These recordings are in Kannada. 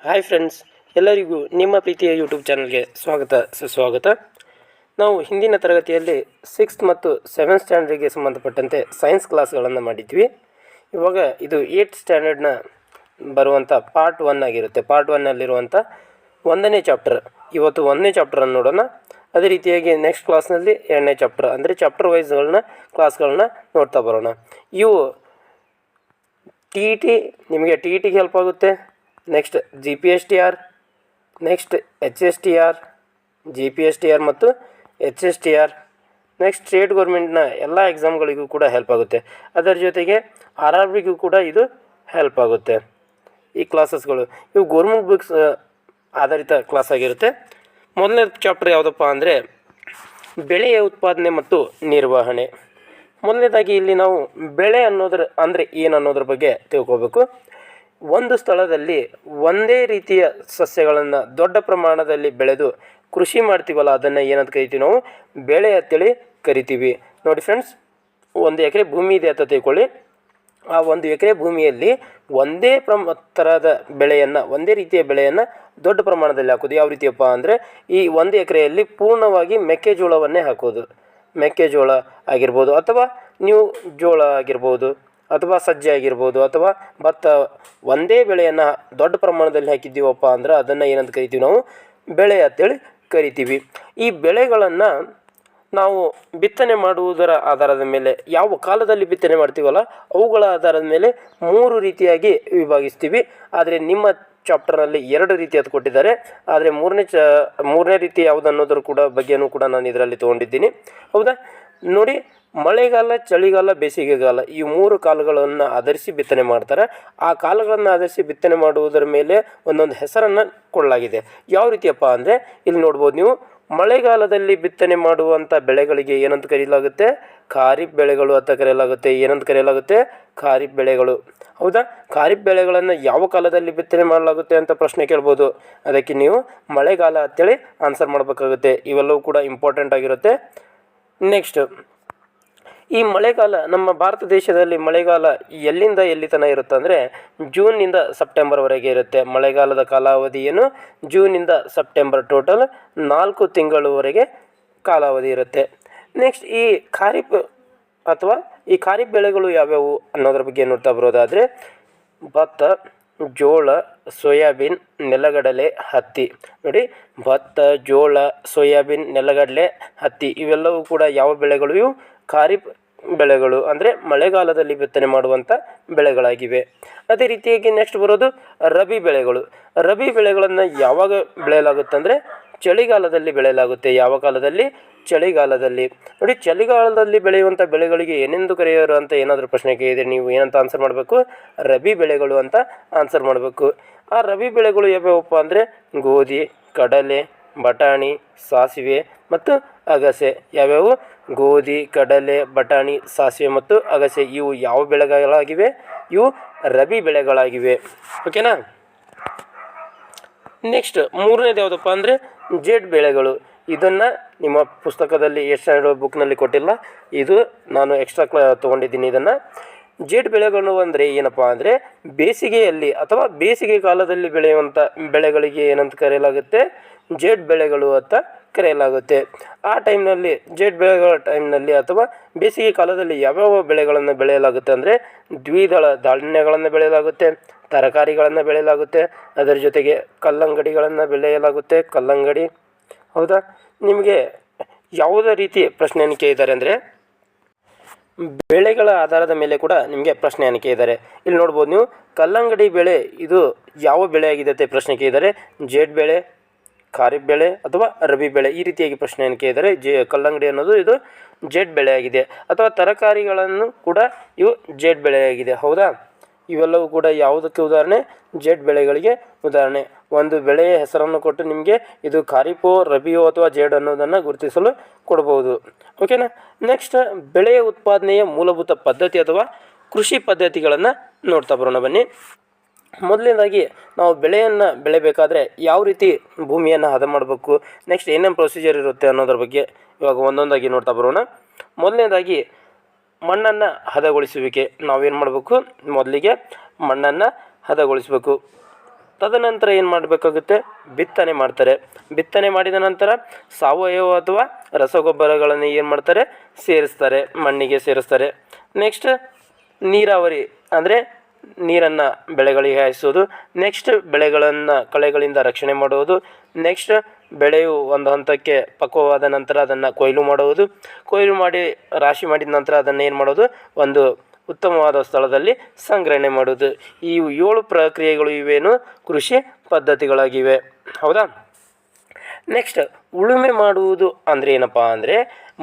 ಹಾಯ್ ಫ್ರೆಂಡ್ಸ್, ಎಲ್ಲರಿಗೂ ನಿಮ್ಮ ಪ್ರೀತಿಯ ಯೂಟ್ಯೂಬ್ ಚಾನಲ್ಗೆ ಸ್ವಾಗತ ಸುಸ್ವಾಗತ. ನಾವು ಹಿಂದಿನ ತರಗತಿಯಲ್ಲಿ 6th ಮತ್ತು 7th ಸ್ಟ್ಯಾಂಡರ್ಡ್ಗೆ ಸಂಬಂಧಪಟ್ಟಂತೆ ಸೈನ್ಸ್ ಕ್ಲಾಸ್ಗಳನ್ನು ಮಾಡಿದ್ವಿ. ಇವಾಗ ಇದು 8th ಸ್ಟ್ಯಾಂಡರ್ಡ್ನ ಬರುವಂಥ ಪಾರ್ಟ್ 1 ಆಗಿರುತ್ತೆ. ಪಾರ್ಟ್ 1ನಲ್ಲಿರುವಂಥ 1ನೇ ಚಾಪ್ಟರ್. ಇವತ್ತು 1ನೇ ಚಾಪ್ಟರನ್ನು ನೋಡೋಣ. ಅದೇ ರೀತಿಯಾಗಿ ನೆಕ್ಸ್ಟ್ ಕ್ಲಾಸ್ನಲ್ಲಿ 2ನೇ ಚಾಪ್ಟರ್, ಅಂದರೆ ಚಾಪ್ಟರ್ ವೈಸ್ಗಳನ್ನ ಕ್ಲಾಸ್ಗಳನ್ನ ನೋಡ್ತಾ ಬರೋಣ. ಇವು ನಿಮಗೆ ಟಿ ಇ ಟಿಗೆ ಹೆಲ್ಪ್ ಆಗುತ್ತೆ. Next GPSTR, next HSTR, GPSTR ಮತ್ತು HSTR, ನೆಕ್ಸ್ಟ್ ಸ್ಟೇಟ್ ಗೌರ್ಮೆಂಟ್ನ ಎಲ್ಲ ಎಕ್ಸಾಮ್ಗಳಿಗೂ ಕೂಡ ಹೆಲ್ಪ್ ಆಗುತ್ತೆ. ಅದರ ಜೊತೆಗೆ RRBಗೂ ಕೂಡ ಇದು ಹೆಲ್ಪ್ ಆಗುತ್ತೆ. ಈ ಕ್ಲಾಸಸ್ಗಳು ಇವು ಗೌರ್ಮೆಂಟ್ ಬುಕ್ಸ್ ಆಧಾರಿತ ಕ್ಲಾಸ್ ಆಗಿರುತ್ತೆ. ಮೊದಲನೇ ಚಾಪ್ಟರ್ ಯಾವುದಪ್ಪ ಅಂದರೆ ಬೆಳೆಯ ಉತ್ಪಾದನೆ ಮತ್ತು ನಿರ್ವಹಣೆ. ಮೊದಲನೇದಾಗಿ ಇಲ್ಲಿ ನಾವು ಬೆಳೆ ಅಂದರೆ ಏನು ಅನ್ನೋದ್ರ ಬಗ್ಗೆ ತಿಳ್ಕೋಬೇಕು. ಒಂದು ಸ್ಥಳದಲ್ಲಿ ಒಂದೇ ರೀತಿಯ ಸಸ್ಯಗಳನ್ನು ದೊಡ್ಡ ಪ್ರಮಾಣದಲ್ಲಿ ಬೆಳೆದು ಕೃಷಿ ಮಾಡ್ತೀವಲ್ಲ, ಅದನ್ನು ಏನಂತ ಕರಿತೀವಿ ನಾವು? ಬೆಳೆ ಅಂತೇಳಿ ಕರಿತೀವಿ. ನೋಡಿ ಫ್ರೆಂಡ್ಸ್, 1 ಎಕರೆ ಭೂಮಿ ಇದೆ ಅಂತ ತಿಳ್ಕೊಳ್ಳಿ. ಆ 1 ಎಕರೆ ಭೂಮಿಯಲ್ಲಿ ಒಂದೇ ಥರದ ಬೆಳೆಯನ್ನು, ಒಂದೇ ರೀತಿಯ ಬೆಳೆಯನ್ನು ದೊಡ್ಡ ಪ್ರಮಾಣದಲ್ಲಿ ಹಾಕೋದು. ಯಾವ ರೀತಿಯಪ್ಪ ಅಂದರೆ, ಈ 1 ಎಕರೆಯಲ್ಲಿ ಪೂರ್ಣವಾಗಿ ಮೆಕ್ಕೆಜೋಳವನ್ನೇ ಹಾಕೋದು. ಮೆಕ್ಕೆಜೋಳ ಆಗಿರ್ಬೋದು, ಅಥವಾ ನೀವು ಜೋಳ ಆಗಿರ್ಬೋದು, ಅಥವಾ ಸಜ್ಜೆ ಆಗಿರ್ಬೋದು, ಅಥವಾ ಭತ್ತ, ಒಂದೇ ಬೆಳೆಯನ್ನು ದೊಡ್ಡ ಪ್ರಮಾಣದಲ್ಲಿ ಹಾಕಿದ್ದೀವಪ್ಪ ಅಂದ್ರೆ ಅದನ್ನು ಏನಂತ ಕರಿತೀವಿ ನಾವು? ಬೆಳೆ ಅಂತೇಳಿ ಕರಿತೀವಿ. ಈ ಬೆಳೆಗಳನ್ನು ನಾವು ಬಿತ್ತನೆ ಮಾಡುವುದರ ಆಧಾರದ ಮೇಲೆ, ಯಾವ ಕಾಲದಲ್ಲಿ ಬಿತ್ತನೆ ಮಾಡ್ತೀವಲ್ಲ ಅವುಗಳ ಆಧಾರದ ಮೇಲೆ 3 ರೀತಿಯಾಗಿ ವಿಭಾಗಿಸ್ತೀವಿ. ಆದರೆ ನಿಮ್ಮ ಚಾಪ್ಟರ್ನಲ್ಲಿ 2 ರೀತಿಯಾದ ಕೊಟ್ಟಿದ್ದಾರೆ. ಆದರೆ ಮೂರನೇ ರೀತಿ ಯಾವುದು ಅನ್ನೋದ್ರ ಬಗ್ಗೆನೂ ಕೂಡ ನಾನು ಇದರಲ್ಲಿ ತೊಗೊಂಡಿದ್ದೀನಿ. ಹೌದಾ? ನೋಡಿ, ಮಳೆಗಾಲ, ಚಳಿಗಾಲ, ಬೇಸಿಗೆಗಾಲ, ಈ 3 ಕಾಲಗಳನ್ನು ಆಧರಿಸಿ ಬಿತ್ತನೆ ಮಾಡ್ತಾರೆ. ಆ ಕಾಲಗಳನ್ನು ಆಧರಿಸಿ ಬಿತ್ತನೆ ಮಾಡುವುದರ ಮೇಲೆ ಒಂದೊಂದು ಹೆಸರನ್ನು ಕೊಡಲಾಗಿದೆ. ಯಾವ ರೀತಿಯಪ್ಪ ಅಂದರೆ, ಇಲ್ಲಿ ನೋಡ್ಬೋದು ನೀವು, ಮಳೆಗಾಲದಲ್ಲಿ ಬಿತ್ತನೆ ಮಾಡುವಂಥ ಬೆಳೆಗಳಿಗೆ ಏನಂತ ಕರೆಯಲಾಗುತ್ತೆ? ಖಾರಿಫ್ ಬೆಳೆಗಳು ಅಂತ ಕರೆಯಲಾಗುತ್ತೆ. ಏನಂತ ಕರೆಯಲಾಗುತ್ತೆ? ಖಾರಿಫ್ ಬೆಳೆಗಳು. ಹೌದಾ? ಖಾರಿಫ್ ಬೆಳೆಗಳನ್ನು ಯಾವ ಕಾಲದಲ್ಲಿ ಬಿತ್ತನೆ ಮಾಡಲಾಗುತ್ತೆ ಅಂತ ಪ್ರಶ್ನೆ ಕೇಳ್ಬೋದು. ಅದಕ್ಕೆ ನೀವು ಮಳೆಗಾಲ ಅಂತೇಳಿ ಆನ್ಸರ್ ಮಾಡಬೇಕಾಗುತ್ತೆ. ಇವೆಲ್ಲವೂ ಕೂಡ ಇಂಪಾರ್ಟೆಂಟ್ ಆಗಿರುತ್ತೆ. ನೆಕ್ಸ್ಟ್, ಈ ಮಳೆಗಾಲ, ನಮ್ಮ ಭಾರತ ದೇಶದಲ್ಲಿ ಮಳೆಗಾಲ ಎಲ್ಲಿಂದ ಎಲ್ಲಿ ತನಕ ಇರುತ್ತೆ ಅಂದರೆ ಜೂನ್ನಿಂದ ಸೆಪ್ಟೆಂಬರ್ವರೆಗೆ ಇರುತ್ತೆ. ಮಳೆಗಾಲದ ಕಾಲಾವಧಿ ಏನು? ಜೂನಿಂದ ಸೆಪ್ಟೆಂಬರ್, ಟೋಟಲ್ 4 ತಿಂಗಳವರೆಗೆ ಕಾಲಾವಧಿ ಇರುತ್ತೆ. ನೆಕ್ಸ್ಟ್, ಈ ಖಾರಿಫ್ ಬೆಳೆಗಳು ಯಾವ್ಯಾವು ಅನ್ನೋದ್ರ ಬಗ್ಗೆ ನೋಡ್ತಾ ಬರೋದಾದರೆ ಭತ್ತ, ಜೋಳ, ಸೋಯಾಬೀನ್, ನೆಲಗಡಲೆ, ಹತ್ತಿ. ನೋಡಿ, ಭತ್ತ, ಜೋಳ, ಸೋಯಾಬೀನ್, ನೆಲಗಡಲೆ, ಹತ್ತಿ ಇವೆಲ್ಲವೂ ಕೂಡ ಯಾವ ಬೆಳೆಗಳು? ಇವು ಖಾರಿಫ್ ಬೆಳೆಗಳು, ಅಂದರೆ ಮಳೆಗಾಲದಲ್ಲಿ ಬಿತ್ತನೆ ಮಾಡುವಂಥ ಬೆಳೆಗಳಾಗಿವೆ. ಅದೇ ರೀತಿಯಾಗಿ ನೆಕ್ಸ್ಟ್ ಬರೋದು ರಬಿ ಬೆಳೆಗಳು. ರಬಿ ಬೆಳೆಗಳನ್ನು ಯಾವಾಗ ಬೆಳೆಯಲಾಗುತ್ತೆ ಅಂದರೆ ಚಳಿಗಾಲದಲ್ಲಿ ಬೆಳೆಯಲಾಗುತ್ತೆ. ಯಾವ ಕಾಲದಲ್ಲಿ? ಚಳಿಗಾಲದಲ್ಲಿ. ನೋಡಿ, ಚಳಿಗಾಲದಲ್ಲಿ ಬೆಳೆಯುವಂಥ ಬೆಳೆಗಳಿಗೆ ಏನೆಂದು ಕರೆಯೋರು ಅಂತ ಏನಾದರೂ ಪ್ರಶ್ನೆ ಕೇಳಿದರೆ ನೀವು ಏನಂತ ಆನ್ಸರ್ ಮಾಡಬೇಕು? ರಬಿ ಬೆಳೆಗಳು ಅಂತ ಆನ್ಸರ್ ಮಾಡಬೇಕು. ಆ ರಬಿ ಬೆಳೆಗಳು ಯಾವ್ಯಾವಪ್ಪ ಅಂದರೆ ಗೋಧಿ, ಕಡಲೆ, ಬಟಾಣಿ, ಸಾಸಿವೆ ಮತ್ತು ಅಗಸೆ. ಯಾವ್ಯಾವು? ಗೋಧಿ, ಕಡಲೆ, ಬಟಾಣಿ, ಸಾಸಿವೆ ಮತ್ತು ಅಗಸೆ. ಇವು ಯಾವ ಬೆಳೆಗಳಾಗಿವೆ? ಇವು ರಬಿ ಬೆಳೆಗಳಾಗಿವೆ. ಓಕೆನಾ? ನೆಕ್ಸ್ಟ್, ಮೂರನೇದು ಯಾವುದಪ್ಪ ಅಂದರೆ ಜೇಡ್ ಬೆಳೆಗಳು. ಇದನ್ನು ನಿಮ್ಮ ಪುಸ್ತಕದಲ್ಲಿ 8th ಸ್ಟ್ಯಾಂಡರ್ಡ್ ಬುಕ್ನಲ್ಲಿ ಕೊಟ್ಟಿಲ್ಲ. ಇದು ನಾನು ಎಕ್ಸ್ಟ್ರಾ ತೊಗೊಂಡಿದ್ದೀನಿ. ಇದನ್ನು ಜೇಡ್ ಬೆಳೆಗಳು ಅಂದರೆ ಏನಪ್ಪ ಅಂದರೆ ಬೇಸಿಗೆಯಲ್ಲಿ ಅಥವಾ ಬೇಸಿಗೆ ಕಾಲದಲ್ಲಿ ಬೆಳೆಯುವಂಥ ಬೆಳೆಗಳಿಗೆ ಏನಂತ ಕರೆಯಲಾಗುತ್ತೆ? ಜೇಡ್ ಬೆಳೆಗಳು ಅಂತ ಕರೆಯಲಾಗುತ್ತೆ. ಆ ಟೈಮ್ನಲ್ಲಿ, ಜೇಡ್ ಬೆಳೆಗಳ ಟೈಮ್ನಲ್ಲಿ ಅಥವಾ ಬೇಸಿಗೆ ಕಾಲದಲ್ಲಿ ಯಾವ್ಯಾವ ಬೆಳೆಗಳನ್ನು ಬೆಳೆಯಲಾಗುತ್ತೆ ಅಂದರೆ ದ್ವಿದಳ ಧಾನ್ಯಗಳನ್ನು ಬೆಳೆಯಲಾಗುತ್ತೆ, ತರಕಾರಿಗಳನ್ನು ಬೆಳೆಯಲಾಗುತ್ತೆ, ಅದರ ಜೊತೆಗೆ ಕಲ್ಲಂಗಡಿಗಳನ್ನು ಬೆಳೆಯಲಾಗುತ್ತೆ. ಕಲ್ಲಂಗಡಿ. ಹೌದಾ? ನಿಮಗೆ ಯಾವುದೇ ರೀತಿ ಪ್ರಶ್ನೆಯನ್ನು ಕೇಳಿದ್ದಾರೆ ಅಂದರೆ ಬೆಳೆಗಳ ಆಧಾರದ ಮೇಲೆ ಕೂಡ ನಿಮಗೆ ಪ್ರಶ್ನೆಯನ್ನು ಕೇಳಿದ್ದಾರೆ. ಇಲ್ಲಿ ನೋಡ್ಬೋದು ನೀವು, ಕಲ್ಲಂಗಡಿ ಬೆಳೆ ಇದು ಯಾವ ಬೆಳೆ ಆಗಿದೆ ಅಂತ ಪ್ರಶ್ನೆ ಕೇಳಿದ್ದಾರೆ. ಜೇಡ್ ಬೆಳೆ, ಖಾರಿಫ್ ಬೆಳೆ ಅಥವಾ ರಬಿ ಬೆಳೆ, ಈ ರೀತಿಯಾಗಿ ಪ್ರಶ್ನೆಯನ್ನು ಕೇಳಿದರೆ ಕಲ್ಲಂಗಡಿ ಅನ್ನೋದು ಇದು ಜೇಡ್ ಬೆಳೆ ಆಗಿದೆ. ಅಥವಾ ತರಕಾರಿಗಳನ್ನು ಕೂಡ ಇವು ಜೇಡ್ ಬೆಳೆಯಾಗಿದೆ. ಹೌದಾ? ಇವೆಲ್ಲವೂ ಕೂಡ ಯಾವುದಕ್ಕೆ ಉದಾಹರಣೆ? ಜೇಡ್ ಬೆಳೆಗಳಿಗೆ ಉದಾಹರಣೆ. ಒಂದು ಬೆಳೆಯ ಹೆಸರನ್ನು ಕೊಟ್ಟು ನಿಮಗೆ ಇದು ಖಾರಿಫೋ, ರಬಿಯೋ ಅಥವಾ ಜೇಡ್ ಅನ್ನೋದನ್ನು ಗುರುತಿಸಲು ಕೊಡ್ಬೋದು. ಓಕೆನಾ? ನೆಕ್ಸ್ಟ್, ಬೆಳೆಯ ಉತ್ಪಾದನೆಯ ಮೂಲಭೂತ ಪದ್ಧತಿ ಅಥವಾ ಕೃಷಿ ಪದ್ಧತಿಗಳನ್ನು ನೋಡ್ತಾ ಬರೋಣ ಬನ್ನಿ. ಮೊದಲನೇದಾಗಿ ನಾವು ಬೆಳೆಯನ್ನು ಬೆಳೆಯಬೇಕಾದ್ರೆ ಯಾವ ರೀತಿ ಭೂಮಿಯನ್ನು ಹದ ಮಾಡಬೇಕು, ನೆಕ್ಸ್ಟ್ ಏನೇನು ಪ್ರೊಸೀಜರ್ ಇರುತ್ತೆ ಅನ್ನೋದ್ರ ಬಗ್ಗೆ ಇವಾಗ ಒಂದೊಂದಾಗಿ ನೋಡ್ತಾ ಬರೋಣ. ಮೊದಲನೇದಾಗಿ ಮಣ್ಣನ್ನು ಹದಗೊಳಿಸುವಿಕೆ. ನಾವೇನು ಮಾಡಬೇಕು? ಮೊದಲಿಗೆ ಮಣ್ಣನ್ನು ಹದಗೊಳಿಸಬೇಕು. ತದನಂತರ ಏನು ಮಾಡಬೇಕಾಗುತ್ತೆ, ಬಿತ್ತನೆ ಮಾಡ್ತಾರೆ. ಬಿತ್ತನೆ ಮಾಡಿದ ನಂತರ ಸಾವಯವ ಅಥವಾ ರಸಗೊಬ್ಬರಗಳನ್ನು ಏನು ಮಾಡ್ತಾರೆ, ಸೇರಿಸ್ತಾರೆ, ಮಣ್ಣಿಗೆ ಸೇರಿಸ್ತಾರೆ. ನೆಕ್ಸ್ಟ್ ನೀರಾವರಿ ಅಂದರೆ ನೀರನ್ನು ಬೆಳೆಗಳಿಗೆ ಹಾಯಿಸೋದು. ನೆಕ್ಸ್ಟ್ ಬೆಳೆಗಳನ್ನು ಕಳೆಗಳಿಂದ ರಕ್ಷಣೆ ಮಾಡುವುದು. ನೆಕ್ಸ್ಟ್ ಬೆಳೆಯು ಒಂದು ಹಂತಕ್ಕೆ ಪಕ್ವವಾದ ನಂತರ ಅದನ್ನು ಕೊಯ್ಲು ಮಾಡುವುದು. ಕೊಯ್ಲು ಮಾಡಿ ರಾಶಿ ಮಾಡಿದ ನಂತರ ಅದನ್ನು ಏನು ಮಾಡೋದು, ಒಂದು ಉತ್ತಮವಾದ ಸ್ಥಳದಲ್ಲಿ ಸಂಗ್ರಹಣೆ ಮಾಡೋದು. ಈ 7 ಪ್ರಕ್ರಿಯೆಗಳು ಇವೇನು ಕೃಷಿ ಪದ್ಧತಿಗಳಾಗಿವೆ. ಹೌದಾ. ನೆಕ್ಸ್ಟ್ ಉಳುಮೆ ಮಾಡುವುದು ಅಂದರೆ ಏನಪ್ಪ ಅಂದರೆ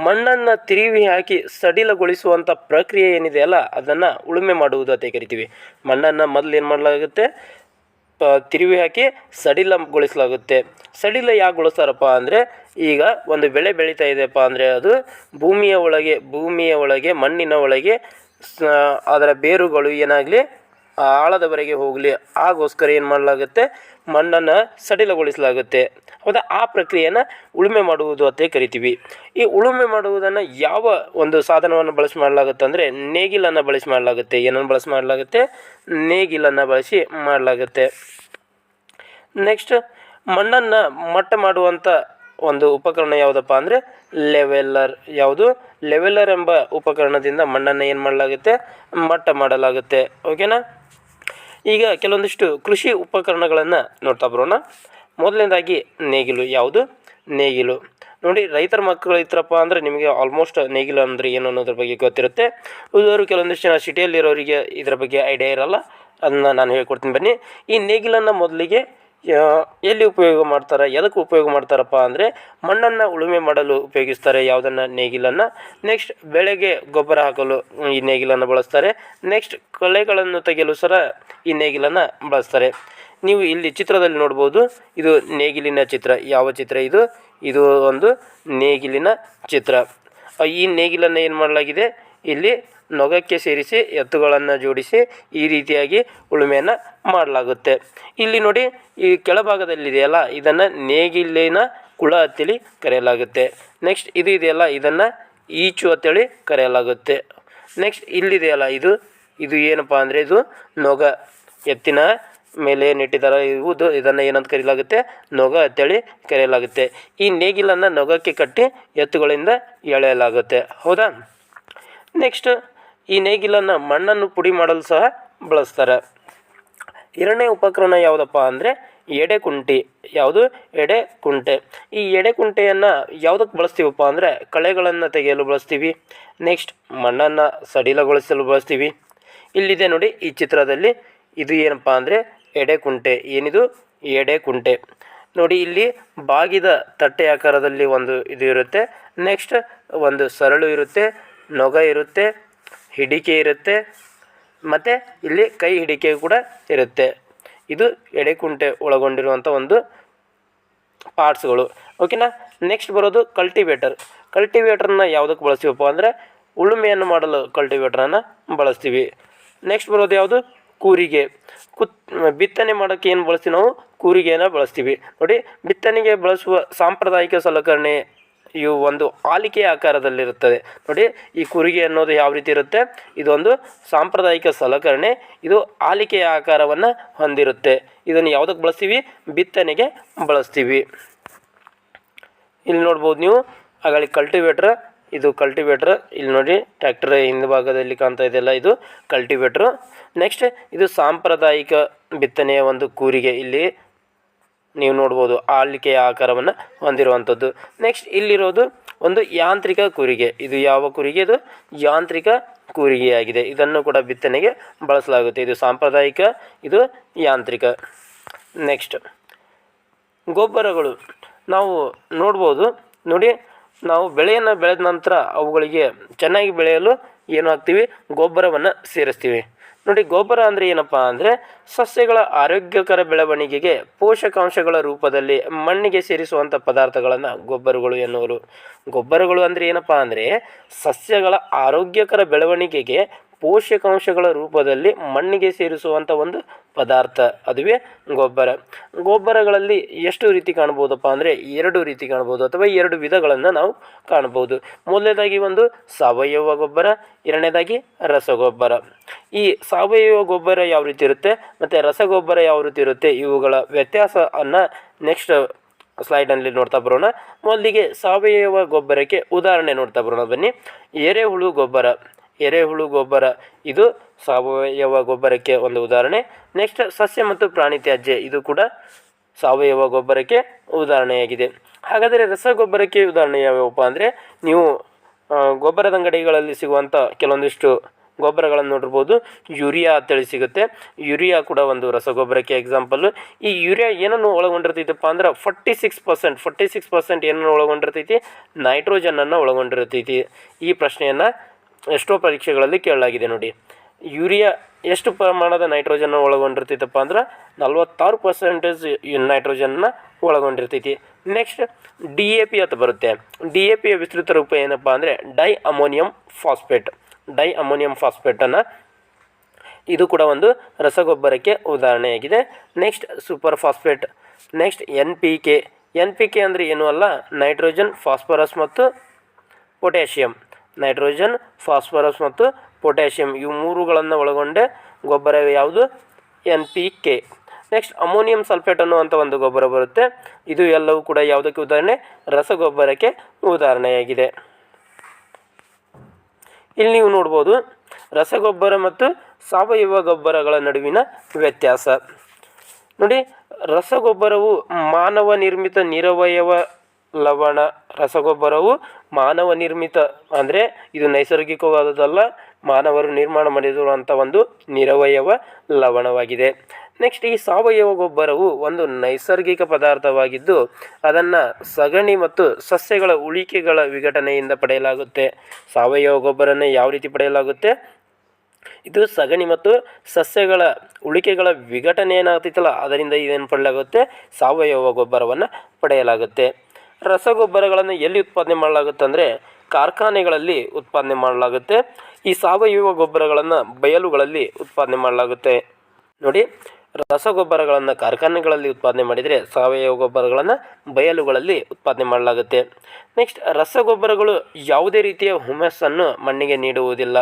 ಮಣ್ಣನ್ನು ತಿರುವಿ ಹಾಕಿ ಸಡಿಲಗೊಳಿಸುವಂಥ ಪ್ರಕ್ರಿಯೆ ಏನಿದೆಯಲ್ಲ ಅದನ್ನು ಉಳುಮೆ ಮಾಡುವುದು ಅಂತ ಕರಿತೀವಿ. ಮಣ್ಣನ್ನು ಮೊದಲು ಏನು ಮಾಡಲಾಗುತ್ತೆ, ತಿರುವಿ ಹಾಕಿ ಸಡಿಲಗೊಳಿಸಲಾಗುತ್ತೆ. ಸಡಿಲ ಯಾಕೆ ಗೊಳಿಸ್ತಾರಪ್ಪ ಅಂದರೆ ಈಗ ಒಂದು ಬೆಳೆ ಬೆಳೀತಾ ಇದೆಯಪ್ಪ ಅಂದರೆ ಅದು ಭೂಮಿಯ ಒಳಗೆ ಮಣ್ಣಿನ ಒಳಗೆ ಅದರ ಬೇರುಗಳು ಏನಾಗಲಿ ಆಳದವರೆಗೆ ಹೋಗಲಿ, ಆಗೋಸ್ಕರ ಏನು ಮಾಡಲಾಗುತ್ತೆ, ಮಣ್ಣನ್ನು ಸಡಿಲಗೊಳಿಸಲಾಗುತ್ತೆ. ಹೌದಾ. ಆ ಪ್ರಕ್ರಿಯೆಯನ್ನು ಉಳುಮೆ ಮಾಡುವುದು ಅಂತ ಕರಿತೀವಿ. ಈ ಉಳುಮೆ ಮಾಡುವುದನ್ನು ಯಾವ ಒಂದು ಸಾಧನವನ್ನು ಬಳಸಿ ಮಾಡಲಾಗುತ್ತೆ ಅಂದರೆ ನೇಗಿಲನ್ನು ಬಳಸಿ ಮಾಡಲಾಗುತ್ತೆ. ಏನನ್ನು ಬಳಸಿ ಮಾಡಲಾಗುತ್ತೆ, ನೇಗಿಲನ್ನು ಬಳಸಿ ಮಾಡಲಾಗುತ್ತೆ. ನೆಕ್ಸ್ಟ್ ಮಣ್ಣನ್ನು ಮಟ್ಟ ಮಾಡುವಂಥ ಒಂದು ಉಪಕರಣ ಯಾವುದಪ್ಪ ಅಂದರೆ ಲೆವೆಲ್ಲರ್. ಯಾವುದು, ಲೆವೆಲ್ಲರ್ ಎಂಬ ಉಪಕರಣದಿಂದ ಮಣ್ಣನ್ನು ಏನು ಮಾಡಲಾಗುತ್ತೆ, ಮಟ್ಟ ಮಾಡಲಾಗುತ್ತೆ. ಓಕೆನಾ. ಈಗ ಕೆಲವೊಂದಿಷ್ಟು ಕೃಷಿ ಉಪಕರಣಗಳನ್ನು ನೋಡ್ತಾ ಬರೋಣ. ಮೊದಲನೇದಾಗಿ ನೇಗಿಲು. ಯಾವುದು, ನೇಗಿಲು. ನೋಡಿ, ರೈತರ ಮಕ್ಕಳು ಇತ್ತರಪ್ಪ ಅಂದರೆ ನಿಮಗೆ ಆಲ್ಮೋಸ್ಟ್ ನೇಗಿಲು ಅಂದರೆ ಏನು ಅನ್ನೋದ್ರ ಬಗ್ಗೆ ಗೊತ್ತಿರುತ್ತೆ. ಉಳಿದವರು ಕೆಲವೊಂದಿಷ್ಟು ಜನ ಸಿಟಿಯಲ್ಲಿರೋರಿಗೆ ಇದರ ಬಗ್ಗೆ ಐಡಿಯಾ ಇರೋಲ್ಲ. ಅದನ್ನು ನಾನು ಹೇಳ್ಕೊಡ್ತೀನಿ ಬನ್ನಿ. ಈ ನೇಗಿಲನ್ನು ಮೊದಲಿಗೆ ಎಲ್ಲಿ ಉಪಯೋಗ ಮಾಡ್ತಾರೆ, ಎದಕ್ಕೆ ಉಪಯೋಗ ಮಾಡ್ತಾರಪ್ಪ ಅಂದರೆ ಮಣ್ಣನ್ನು ಉಳುಮೆ ಮಾಡಲು ಉಪಯೋಗಿಸ್ತಾರೆ. ಯಾವುದನ್ನು, ನೇಗಿಲನ್ನು. ನೆಕ್ಸ್ಟ್ ಬೆಳೆಗೆ ಗೊಬ್ಬರ ಹಾಕಲು ಈ ನೇಗಿಲನ್ನು ಬಳಸ್ತಾರೆ. ನೆಕ್ಸ್ಟ್ ಕಳೆಗಳನ್ನು ತೆಗೆಯಲು ಸಹ ಈ ನೇಗಿಲನ್ನು ಬಳಸ್ತಾರೆ. ನೀವು ಇಲ್ಲಿ ಚಿತ್ರದಲ್ಲಿ ನೋಡ್ಬೋದು, ಇದು ನೇಗಿಲಿನ ಚಿತ್ರ. ಯಾವ ಚಿತ್ರ ಇದು, ಇದು ಒಂದು ನೇಗಿಲಿನ ಚಿತ್ರ. ಈ ನೇಗಿಲನ್ನು ಏನು ಮಾಡಲಾಗಿದೆ, ಇಲ್ಲಿ ನೊಗಕ್ಕೆ ಸೇರಿಸಿ ಎತ್ತುಗಳನ್ನು ಜೋಡಿಸಿ ಈ ರೀತಿಯಾಗಿ ಉಳುಮೆಯನ್ನು ಮಾಡಲಾಗುತ್ತೆ. ಇಲ್ಲಿ ನೋಡಿ, ಈ ಕೆಳಭಾಗದಲ್ಲಿದೆಯಲ್ಲ ಇದನ್ನು ನೇಗಿಲಿನ ಕುಳ ಅಂತೇಳಿ ಕರೆಯಲಾಗುತ್ತೆ. ನೆಕ್ಸ್ಟ್ ಇದು ಇದೆಯಲ್ಲ ಇದನ್ನು ಈಚು ಅಂತೇಳಿ ಕರೆಯಲಾಗುತ್ತೆ. ನೆಕ್ಸ್ಟ್ ಇಲ್ಲಿದೆಯಲ್ಲ ಇದು ಏನಪ್ಪ ಅಂದರೆ ಇದು ನೊಗ. ಎತ್ತಿನ ಮೇಲೆ ನೆಟ್ಟಿದ್ದಾರೆ ಇದನ್ನು ಏನಂತ ಕರೆಯಲಾಗುತ್ತೆ, ನೊಗ ಅಂತೇಳಿ ಕರೆಯಲಾಗುತ್ತೆ. ಈ ನೇಗಿಲನ್ನು ನೊಗಕ್ಕೆ ಕಟ್ಟಿ ಎತ್ತುಗಳಿಂದ ಎಳೆಯಲಾಗುತ್ತೆ. ಹೌದಾ. ನೆಕ್ಸ್ಟ್ ಈ ನೇಗಿಲನ್ನು ಮಣ್ಣನ್ನು ಪುಡಿ ಮಾಡಲು ಸಹ ಬಳಸ್ತಾರೆ. ಎರಡನೇ ಉಪಕರಣ ಯಾವುದಪ್ಪ ಅಂದರೆ ಎಡೆಕುಂಟೆ. ಯಾವುದು, ಎಡೆಕುಂಟೆ. ಈ ಎಡೆಕುಂಟೆಯನ್ನು ಯಾವುದಕ್ಕೆ ಬಳಸ್ತೀವಪ್ಪ ಅಂದರೆ ಕಳೆಗಳನ್ನು ತೆಗೆಯಲು ಬಳಸ್ತೀವಿ. ನೆಕ್ಸ್ಟ್ ಮಣ್ಣನ್ನು ಸಡಿಲಗೊಳಿಸಲು ಬಳಸ್ತೀವಿ. ಇಲ್ಲಿದೆ ನೋಡಿ ಈ ಚಿತ್ರದಲ್ಲಿ, ಇದು ಏನಪ್ಪ ಅಂದರೆ ಎಡೆಕುಂಟೆ. ಏನಿದು, ಎಡೆಕುಂಟೆ. ನೋಡಿ, ಇಲ್ಲಿ ಬಾಗಿದ ತಟ್ಟೆ ಆಕಾರದಲ್ಲಿ ಒಂದು ಇದು ಇರುತ್ತೆ. ನೆಕ್ಸ್ಟ್ ಒಂದು ಸರಳು ಇರುತ್ತೆ, ನೊಗ ಇರುತ್ತೆ, ಹಿಡಿಕೆ ಇರುತ್ತೆ, ಮತ್ತು ಇಲ್ಲಿ ಕೈ ಹಿಡಿಕೆ ಕೂಡ ಇರುತ್ತೆ. ಇದು ಎಡೆಕುಂಟೆ ಒಳಗೊಂಡಿರುವಂಥ ಒಂದು ಪಾರ್ಟ್ಸ್ಗಳು. ಓಕೆನಾ. ನೆಕ್ಸ್ಟ್ ಬರೋದು ಕಲ್ಟಿವೇಟರ್. ಕಲ್ಟಿವೇಟರ್ನ ಯಾವುದಕ್ಕೆ ಬಳಸ್ತೀವಪ್ಪ ಅಂದರೆ ಉಳುಮೆಯನ್ನು ಮಾಡಲು ಕಲ್ಟಿವೇಟರನ್ನು ಬಳಸ್ತೀವಿ. ನೆಕ್ಸ್ಟ್ ಬರೋದು ಯಾವುದು, ಕೂರಿಗೆ. ಬಿತ್ತನೆ ಮಾಡೋಕ್ಕೆ ಏನು ಬಳಸ್ತೀವಿ ನಾವು, ಕೂರಿಗೆಯನ್ನು ಬಳಸ್ತೀವಿ. ನೋಡಿ, ಬಿತ್ತನೆಗೆ ಬಳಸುವ ಸಾಂಪ್ರದಾಯಿಕ ಸಲಕರಣೆ ಇವು ಒಂದು ಆಲಿಕೆ ಆಕಾರದಲ್ಲಿರುತ್ತದೆ. ನೋಡಿ, ಈ ಕೂರಿಗೆ ಅನ್ನೋದು ಯಾವ ರೀತಿ ಇರುತ್ತೆ, ಇದೊಂದು ಸಾಂಪ್ರದಾಯಿಕ ಸಲಕರಣೆ. ಇದು ಆಲಿಕೆಯ ಆಕಾರವನ್ನು ಹೊಂದಿರುತ್ತೆ. ಇದನ್ನು ಯಾವುದಕ್ಕೆ ಬಳಸ್ತೀವಿ, ಬಿತ್ತನೆಗೆ ಬಳಸ್ತೀವಿ. ಇಲ್ಲಿ ನೋಡ್ಬೋದು ನೀವು ಆಗಲಿ ಕಲ್ಟಿವೇಟ್ರ್. ಇದು ಕಲ್ಟಿವೇಟ್ರ್. ಇಲ್ಲಿ ನೋಡಿ ಟ್ರ್ಯಾಕ್ಟರ್ ಹಿಂಭಾಗದಲ್ಲಿ ಕಾಣ್ತಾ ಇದೆಯಲ್ಲ, ಇದು ಕಲ್ಟಿವೇಟ್ರು. ನೆಕ್ಸ್ಟ್ ಇದು ಸಾಂಪ್ರದಾಯಿಕ ಬಿತ್ತನೆಯ ಒಂದು ಕೂರಿಗೆ. ಇಲ್ಲಿ ನೀವು ನೋಡ್ಬೋದು ಆಲಿಕೆಯ ಆಕಾರವನ್ನು ಹೊಂದಿರುವಂಥದ್ದು. ನೆಕ್ಸ್ಟ್ ಇಲ್ಲಿರೋದು ಒಂದು ಯಾಂತ್ರಿಕ ಕೂರಿಗೆ. ಇದು ಯಾವ ಕೂರಿಗೆ, ಇದು ಯಾಂತ್ರಿಕ ಕೂರಿಗೆಯಾಗಿದೆ. ಇದನ್ನು ಕೂಡ ಬಿತ್ತನೆಗೆ ಬಳಸಲಾಗುತ್ತೆ. ಇದು ಸಾಂಪ್ರದಾಯಿಕ, ಇದು ಯಾಂತ್ರಿಕ. ನೆಕ್ಸ್ಟ್ ಗೊಬ್ಬರಗಳು ನಾವು ನೋಡ್ಬೋದು. ನೋಡಿ, ನಾವು ಬೆಳೆಯನ್ನು ಬೆಳೆದ ನಂತರ ಅವುಗಳಿಗೆ ಚೆನ್ನಾಗಿ ಬೆಳೆಯಲು ಏನು ಹಾಕ್ತೀವಿ, ಗೊಬ್ಬರವನ್ನು ಸೇರಿಸ್ತೀವಿ. ನೋಡಿ, ಗೊಬ್ಬರ ಅಂದರೆ ಏನಪ್ಪ ಅಂದರೆ ಸಸ್ಯಗಳ ಆರೋಗ್ಯಕರ ಬೆಳವಣಿಗೆಗೆ ಪೋಷಕಾಂಶಗಳ ರೂಪದಲ್ಲಿ ಮಣ್ಣಿಗೆ ಸೇರಿಸುವಂಥ ಪದಾರ್ಥಗಳನ್ನು ಗೊಬ್ಬರಗಳು ಎನ್ನುವರು. ಗೊಬ್ಬರಗಳು ಅಂದರೆ ಏನಪ್ಪ ಅಂದರೆ ಸಸ್ಯಗಳ ಆರೋಗ್ಯಕರ ಬೆಳವಣಿಗೆಗೆ ಪೋಷಕಾಂಶಗಳ ರೂಪದಲ್ಲಿ ಮಣ್ಣಿಗೆ ಸೇರಿಸುವಂಥ ಒಂದು ಪದಾರ್ಥ, ಅದುವೇ ಗೊಬ್ಬರ. ಗೊಬ್ಬರಗಳಲ್ಲಿ ಎಷ್ಟು ರೀತಿ ಕಾಣ್ಬೋದಪ್ಪ ಅಂದರೆ 2 ರೀತಿ ಕಾಣ್ಬೋದು, ಅಥವಾ 2 ವಿಧಗಳನ್ನು ನಾವು ಕಾಣ್ಬೋದು. ಮೊದಲನೇದಾಗಿ ಒಂದು ಸಾವಯವ ಗೊಬ್ಬರ, ಎರಡನೇದಾಗಿ ರಸಗೊಬ್ಬರ. ಈ ಸಾವಯವ ಗೊಬ್ಬರ ಯಾವ ರೀತಿ ಇರುತ್ತೆ ಮತ್ತು ರಸಗೊಬ್ಬರ ಯಾವ ರೀತಿ ಇರುತ್ತೆ, ಇವುಗಳ ವ್ಯತ್ಯಾಸವನ್ನು ನೆಕ್ಸ್ಟ್ ಸ್ಲೈಡ್ನಲ್ಲಿ ನೋಡ್ತಾ ಬರೋಣ. ಮೊದಲಿಗೆ ಸಾವಯವ ಗೊಬ್ಬರಕ್ಕೆ ಉದಾಹರಣೆ ನೋಡ್ತಾ ಬರೋಣ ಬನ್ನಿ. ಎರೆಹುಳು ಗೊಬ್ಬರ. ಎರೆಹುಳು ಗೊಬ್ಬರ ಇದು ಸಾವಯವ ಗೊಬ್ಬರಕ್ಕೆ ಒಂದು ಉದಾಹರಣೆ. ನೆಕ್ಸ್ಟ್ ಸಸ್ಯ ಮತ್ತು ಪ್ರಾಣಿ ತ್ಯಾಜ್ಯ, ಇದು ಕೂಡ ಸಾವಯವ ಗೊಬ್ಬರಕ್ಕೆ ಉದಾಹರಣೆಯಾಗಿದೆ. ಹಾಗಾದರೆ ರಸಗೊಬ್ಬರಕ್ಕೆ ಉದಾಹರಣೆ ಯಾವ್ಯಾವಪ್ಪ ಅಂದರೆ, ನೀವು ಗೊಬ್ಬರದ ಅಂಗಡಿಗಳಲ್ಲಿ ಸಿಗುವಂಥ ಕೆಲವೊಂದಿಷ್ಟು ಗೊಬ್ಬರಗಳನ್ನು ನೋಡಿರ್ಬೋದು. ಯೂರಿಯಾ ಅಂತೇಳಿ ಸಿಗುತ್ತೆ. ಯೂರಿಯಾ ಕೂಡ ಒಂದು ರಸಗೊಬ್ಬರಕ್ಕೆ ಎಕ್ಸಾಂಪಲ್ಲು. ಈ ಯೂರಿಯಾ ಏನನ್ನು ಒಳಗೊಂಡಿರ್ತೈತಪ್ಪ ಅಂದ್ರೆ 46% ಏನನ್ನು ಒಳಗೊಂಡಿರ್ತೈತಿ, ನೈಟ್ರೋಜನನ್ನು ಒಳಗೊಂಡಿರ್ತೈತಿ. ಈ ಪ್ರಶ್ನೆಯನ್ನು ಎಷ್ಟೋ ಪರೀಕ್ಷೆಗಳಲ್ಲಿ ಕೇಳಲಾಗಿದೆ ನೋಡಿ. ಯೂರಿಯಾ ಎಷ್ಟು ಪ್ರಮಾಣದ ನೈಟ್ರೋಜನ್ನ ಒಳಗೊಂಡಿರ್ತೈತಪ್ಪ ಅಂದ್ರೆ 46% ನೈಟ್ರೋಜನ್ನ ಒಳಗೊಂಡಿರ್ತೈತಿ. ನೆಕ್ಸ್ಟ್ DAP ಅಂತ ಬರುತ್ತೆ. DAPಯ ವಿಸ್ತೃತ ರೂಪ ಏನಪ್ಪ ಅಂದರೆ ಡೈ ಅಮೋನಿಯಂ ಫಾಸ್ಫೇಟನ್ನು, ಇದು ಕೂಡ ಒಂದು ರಸಗೊಬ್ಬರಕ್ಕೆ ಉದಾಹರಣೆಯಾಗಿದೆ. Next super phosphate. Next NPK ಅಂದರೆ ಏನೂ ಅಲ್ಲ, ನೈಟ್ರೋಜನ್, ಫಾಸ್ಫರಸ್ ಮತ್ತು ಪೊಟ್ಯಾಷಿಯಂ. ನೈಟ್ರೋಜನ್, ಫಾಸ್ಫರಸ್ ಮತ್ತು ಪೊಟ್ಯಾಷಿಯಂ ಇವು ಮೂರುಗಳನ್ನು ಒಳಗೊಂಡ ಗೊಬ್ಬರ ಯಾವುದು, NPK. ನೆಕ್ಸ್ಟ್ ಅಮೋನಿಯಂ ಸಲ್ಫೇಟ್ ಅನ್ನುವಂಥ ಒಂದು ಗೊಬ್ಬರ ಬರುತ್ತೆ. ಇದು ಎಲ್ಲವೂ ಕೂಡ ಯಾವುದಕ್ಕೆ ಉದಾಹರಣೆ, ರಸಗೊಬ್ಬರಕ್ಕೆ ಉದಾಹರಣೆಯಾಗಿದೆ. ಇಲ್ಲಿ ನೀವು ನೋಡ್ಬೋದು ರಸಗೊಬ್ಬರ ಮತ್ತು ಸಾವಯವ ಗೊಬ್ಬರಗಳ ನಡುವಿನ ವ್ಯತ್ಯಾಸ ನೋಡಿ. ರಸಗೊಬ್ಬರವು ಮಾನವ ನಿರ್ಮಿತ ನಿರವಯವ ಲವಣ. ರಸಗೊಬ್ಬರವು ಮಾನವ ನಿರ್ಮಿತ ಅಂದರೆ ಇದು ನೈಸರ್ಗಿಕವಾದದಲ್ಲ, ಮಾನವರು ನಿರ್ಮಾಣ ಮಾಡಿರುವಂಥ ಒಂದು ನಿರವಯವ ಲವಣವಾಗಿದೆ. ನೆಕ್ಸ್ಟ್ ಈ ಸಾವಯವ ಗೊಬ್ಬರವು ಒಂದು ನೈಸರ್ಗಿಕ ಪದಾರ್ಥವಾಗಿದ್ದು ಅದನ್ನು ಸಗಣಿ ಮತ್ತು ಸಸ್ಯಗಳ ಉಳಿಕೆಗಳ ವಿಘಟನೆಯಿಂದ ಪಡೆಯಲಾಗುತ್ತೆ. ಸಾವಯವ ಗೊಬ್ಬರನ ಯಾವ ರೀತಿ ಪಡೆಯಲಾಗುತ್ತೆ, ಇದು ಸಗಣಿ ಮತ್ತು ಸಸ್ಯಗಳ ಉಳಿಕೆಗಳ ವಿಘಟನೆ ಏನಾಗ್ತೈತಲ್ಲ ಅದರಿಂದ ಇದೇನು ಪಡೆಯಲಾಗುತ್ತೆ, ಸಾವಯವ ಗೊಬ್ಬರವನ್ನು ಪಡೆಯಲಾಗುತ್ತೆ. ರಸಗೊಬ್ಬರಗಳನ್ನು ಎಲ್ಲಿ ಉತ್ಪಾದನೆ ಮಾಡಲಾಗುತ್ತೆ ಅಂದರೆ ಕಾರ್ಖಾನೆಗಳಲ್ಲಿ ಉತ್ಪಾದನೆ ಮಾಡಲಾಗುತ್ತೆ. ಈ ಸಾವಯವ ಗೊಬ್ಬರಗಳನ್ನು ಬಯಲುಗಳಲ್ಲಿ ಉತ್ಪಾದನೆ ಮಾಡಲಾಗುತ್ತೆ ನೋಡಿ. ರಸಗೊಬ್ಬರಗಳನ್ನು ಕಾರ್ಖಾನೆಗಳಲ್ಲಿ ಉತ್ಪಾದನೆ ಮಾಡಿದರೆ ಸಾವಯವ ಗೊಬ್ಬರಗಳನ್ನು ಬಯಲುಗಳಲ್ಲಿ ಉತ್ಪಾದನೆ ಮಾಡಲಾಗುತ್ತೆ. ನೆಕ್ಸ್ಟ್ ರಸಗೊಬ್ಬರಗಳು ಯಾವುದೇ ರೀತಿಯ ಹುಮ್ಮಸ್ಸನ್ನು ಮಣ್ಣಿಗೆ ನೀಡುವುದಿಲ್ಲ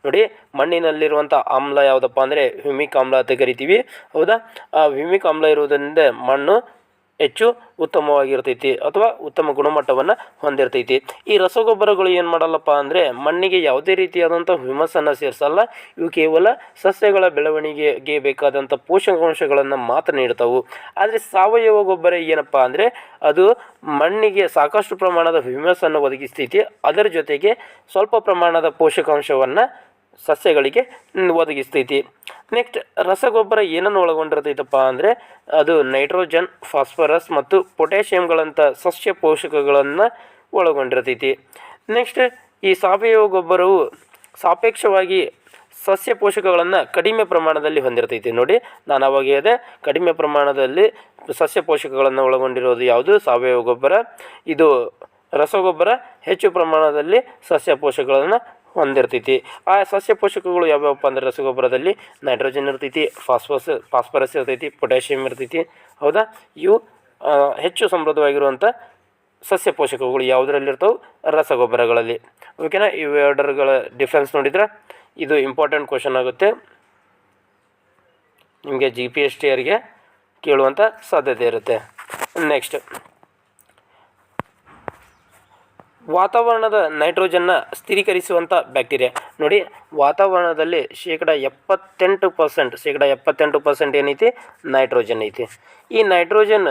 ನೋಡಿ. ಮಣ್ಣಿನಲ್ಲಿರುವಂಥ ಆಮ್ಲ ಯಾವುದಪ್ಪ ಅಂದರೆ ಹ್ಯೂಮಿಕ್ ಆಮ್ಲ ಅಂತ ಕರಿತೀವಿ, ಹೌದಾ. ಆ ಹ್ಯೂಮಿಕ್ ಆಮ್ಲ ಇರುವುದರಿಂದ ಮಣ್ಣು ಹೆಚ್ಚು ಉತ್ತಮವಾಗಿರ್ತೈತಿ ಅಥವಾ ಉತ್ತಮ ಗುಣಮಟ್ಟವನ್ನು ಹೊಂದಿರ್ತೈತಿ. ಈ ರಸಗೊಬ್ಬರಗಳು ಏನು ಮಾಡಲ್ಲಪ್ಪ ಅಂದರೆ ಮಣ್ಣಿಗೆ ಯಾವುದೇ ರೀತಿಯಾದಂಥ ಹ್ಯೂಮಸನ್ನು ಸೇರಿಸಲ್ಲ. ಇವು ಕೇವಲ ಸಸ್ಯಗಳ ಬೆಳವಣಿಗೆಗೆ ಬೇಕಾದಂಥ ಪೋಷಕಾಂಶಗಳನ್ನು ಮಾತ್ರ ನೀಡ್ತಾವೆ. ಆದರೆ ಸಾವಯವ ಗೊಬ್ಬರ ಏನಪ್ಪ ಅಂದರೆ ಅದು ಮಣ್ಣಿಗೆ ಸಾಕಷ್ಟು ಪ್ರಮಾಣದ ಹ್ಯೂಮಸನ್ನು ಒದಗಿಸ್ತೈತಿ, ಅದರ ಜೊತೆಗೆ ಸ್ವಲ್ಪ ಪ್ರಮಾಣದ ಪೋಷಕಾಂಶವನ್ನು ಸಸ್ಯಗಳಿಗೆ ಒದಗಿಸ್ತೈತಿ. ನೆಕ್ಸ್ಟ್ ರಸಗೊಬ್ಬರ ಏನನ್ನು ಒಳಗೊಂಡಿರ್ತೈತಪ್ಪ ಅಂದರೆ ಅದು ನೈಟ್ರೋಜನ್, ಫಾಸ್ಫರಸ್ ಮತ್ತು ಪೊಟ್ಯಾಷಿಯಂಗಳಂಥ ಸಸ್ಯ ಪೋಷಕಗಳನ್ನು ಒಳಗೊಂಡಿರ್ತೈತಿ. ನೆಕ್ಸ್ಟ್ ಈ ಸಾವಯವ ಗೊಬ್ಬರವು ಸಾಪೇಕ್ಷವಾಗಿ ಸಸ್ಯ ಪೋಷಕಗಳನ್ನು ಕಡಿಮೆ ಪ್ರಮಾಣದಲ್ಲಿ ಹೊಂದಿರ್ತೈತಿ ನೋಡಿ. ನಾನು ಅವಾಗ ಹೇಳಿದೆ ಕಡಿಮೆ ಪ್ರಮಾಣದಲ್ಲಿ ಸಸ್ಯ ಪೋಷಕಗಳನ್ನು ಒಳಗೊಂಡಿರೋದು ಯಾವುದು, ಸಾವಯವ ಗೊಬ್ಬರ. ಇದು ರಸಗೊಬ್ಬರ ಹೆಚ್ಚು ಪ್ರಮಾಣದಲ್ಲಿ ಸಸ್ಯ ಪೋಷಕಗಳನ್ನು ಹೊಂದಿರ್ತೈತಿ. ಆ ಸಸ್ಯ ಪೋಷಕಗಳು ಯಾವ್ಯಾವಪ್ಪ ಅಂದರೆ ರಸಗೊಬ್ಬರದಲ್ಲಿ ನೈಟ್ರೋಜನ್ ಇರ್ತೈತಿ, ಫಾಸ್ಫರಸ್ ಇರ್ತೈತಿ, ಪೊಟ್ಯಾಷಿಯಂ ಇರ್ತೈತಿ, ಹೌದಾ. ಇವು ಹೆಚ್ಚು ಸಮೃದ್ಧವಾಗಿರುವಂಥ ಸಸ್ಯ ಪೋಷಕಗಳು ಯಾವುದರಲ್ಲಿರ್ತಾವೆ, ರಸಗೊಬ್ಬರಗಳಲ್ಲಿ. ಓಕೆನಾ. ಇವೆರಡರ ಡಿಫ್ರೆನ್ಸ್ ನೋಡಿದ್ರೆ ಇದು ಇಂಪಾರ್ಟೆಂಟ್ ಕ್ವಶನ್ ಆಗುತ್ತೆ, ನಿಮಗೆ GPSTRಗೆ ಕೇಳುವಂಥ ಸಾಧ್ಯತೆ ಇರುತ್ತೆ. ನೆಕ್ಸ್ಟ್ ವಾತಾವರಣದ ನೈಟ್ರೋಜನ್ನ ಸ್ಥಿರೀಕರಿಸುವಂಥ ಬ್ಯಾಕ್ಟೀರಿಯಾ ನೋಡಿ. ವಾತಾವರಣದಲ್ಲಿ ಶೇಕಡ 78% ಏನೈತಿ, ನೈಟ್ರೋಜನ್ ಐತಿ. ಈ ನೈಟ್ರೋಜನ್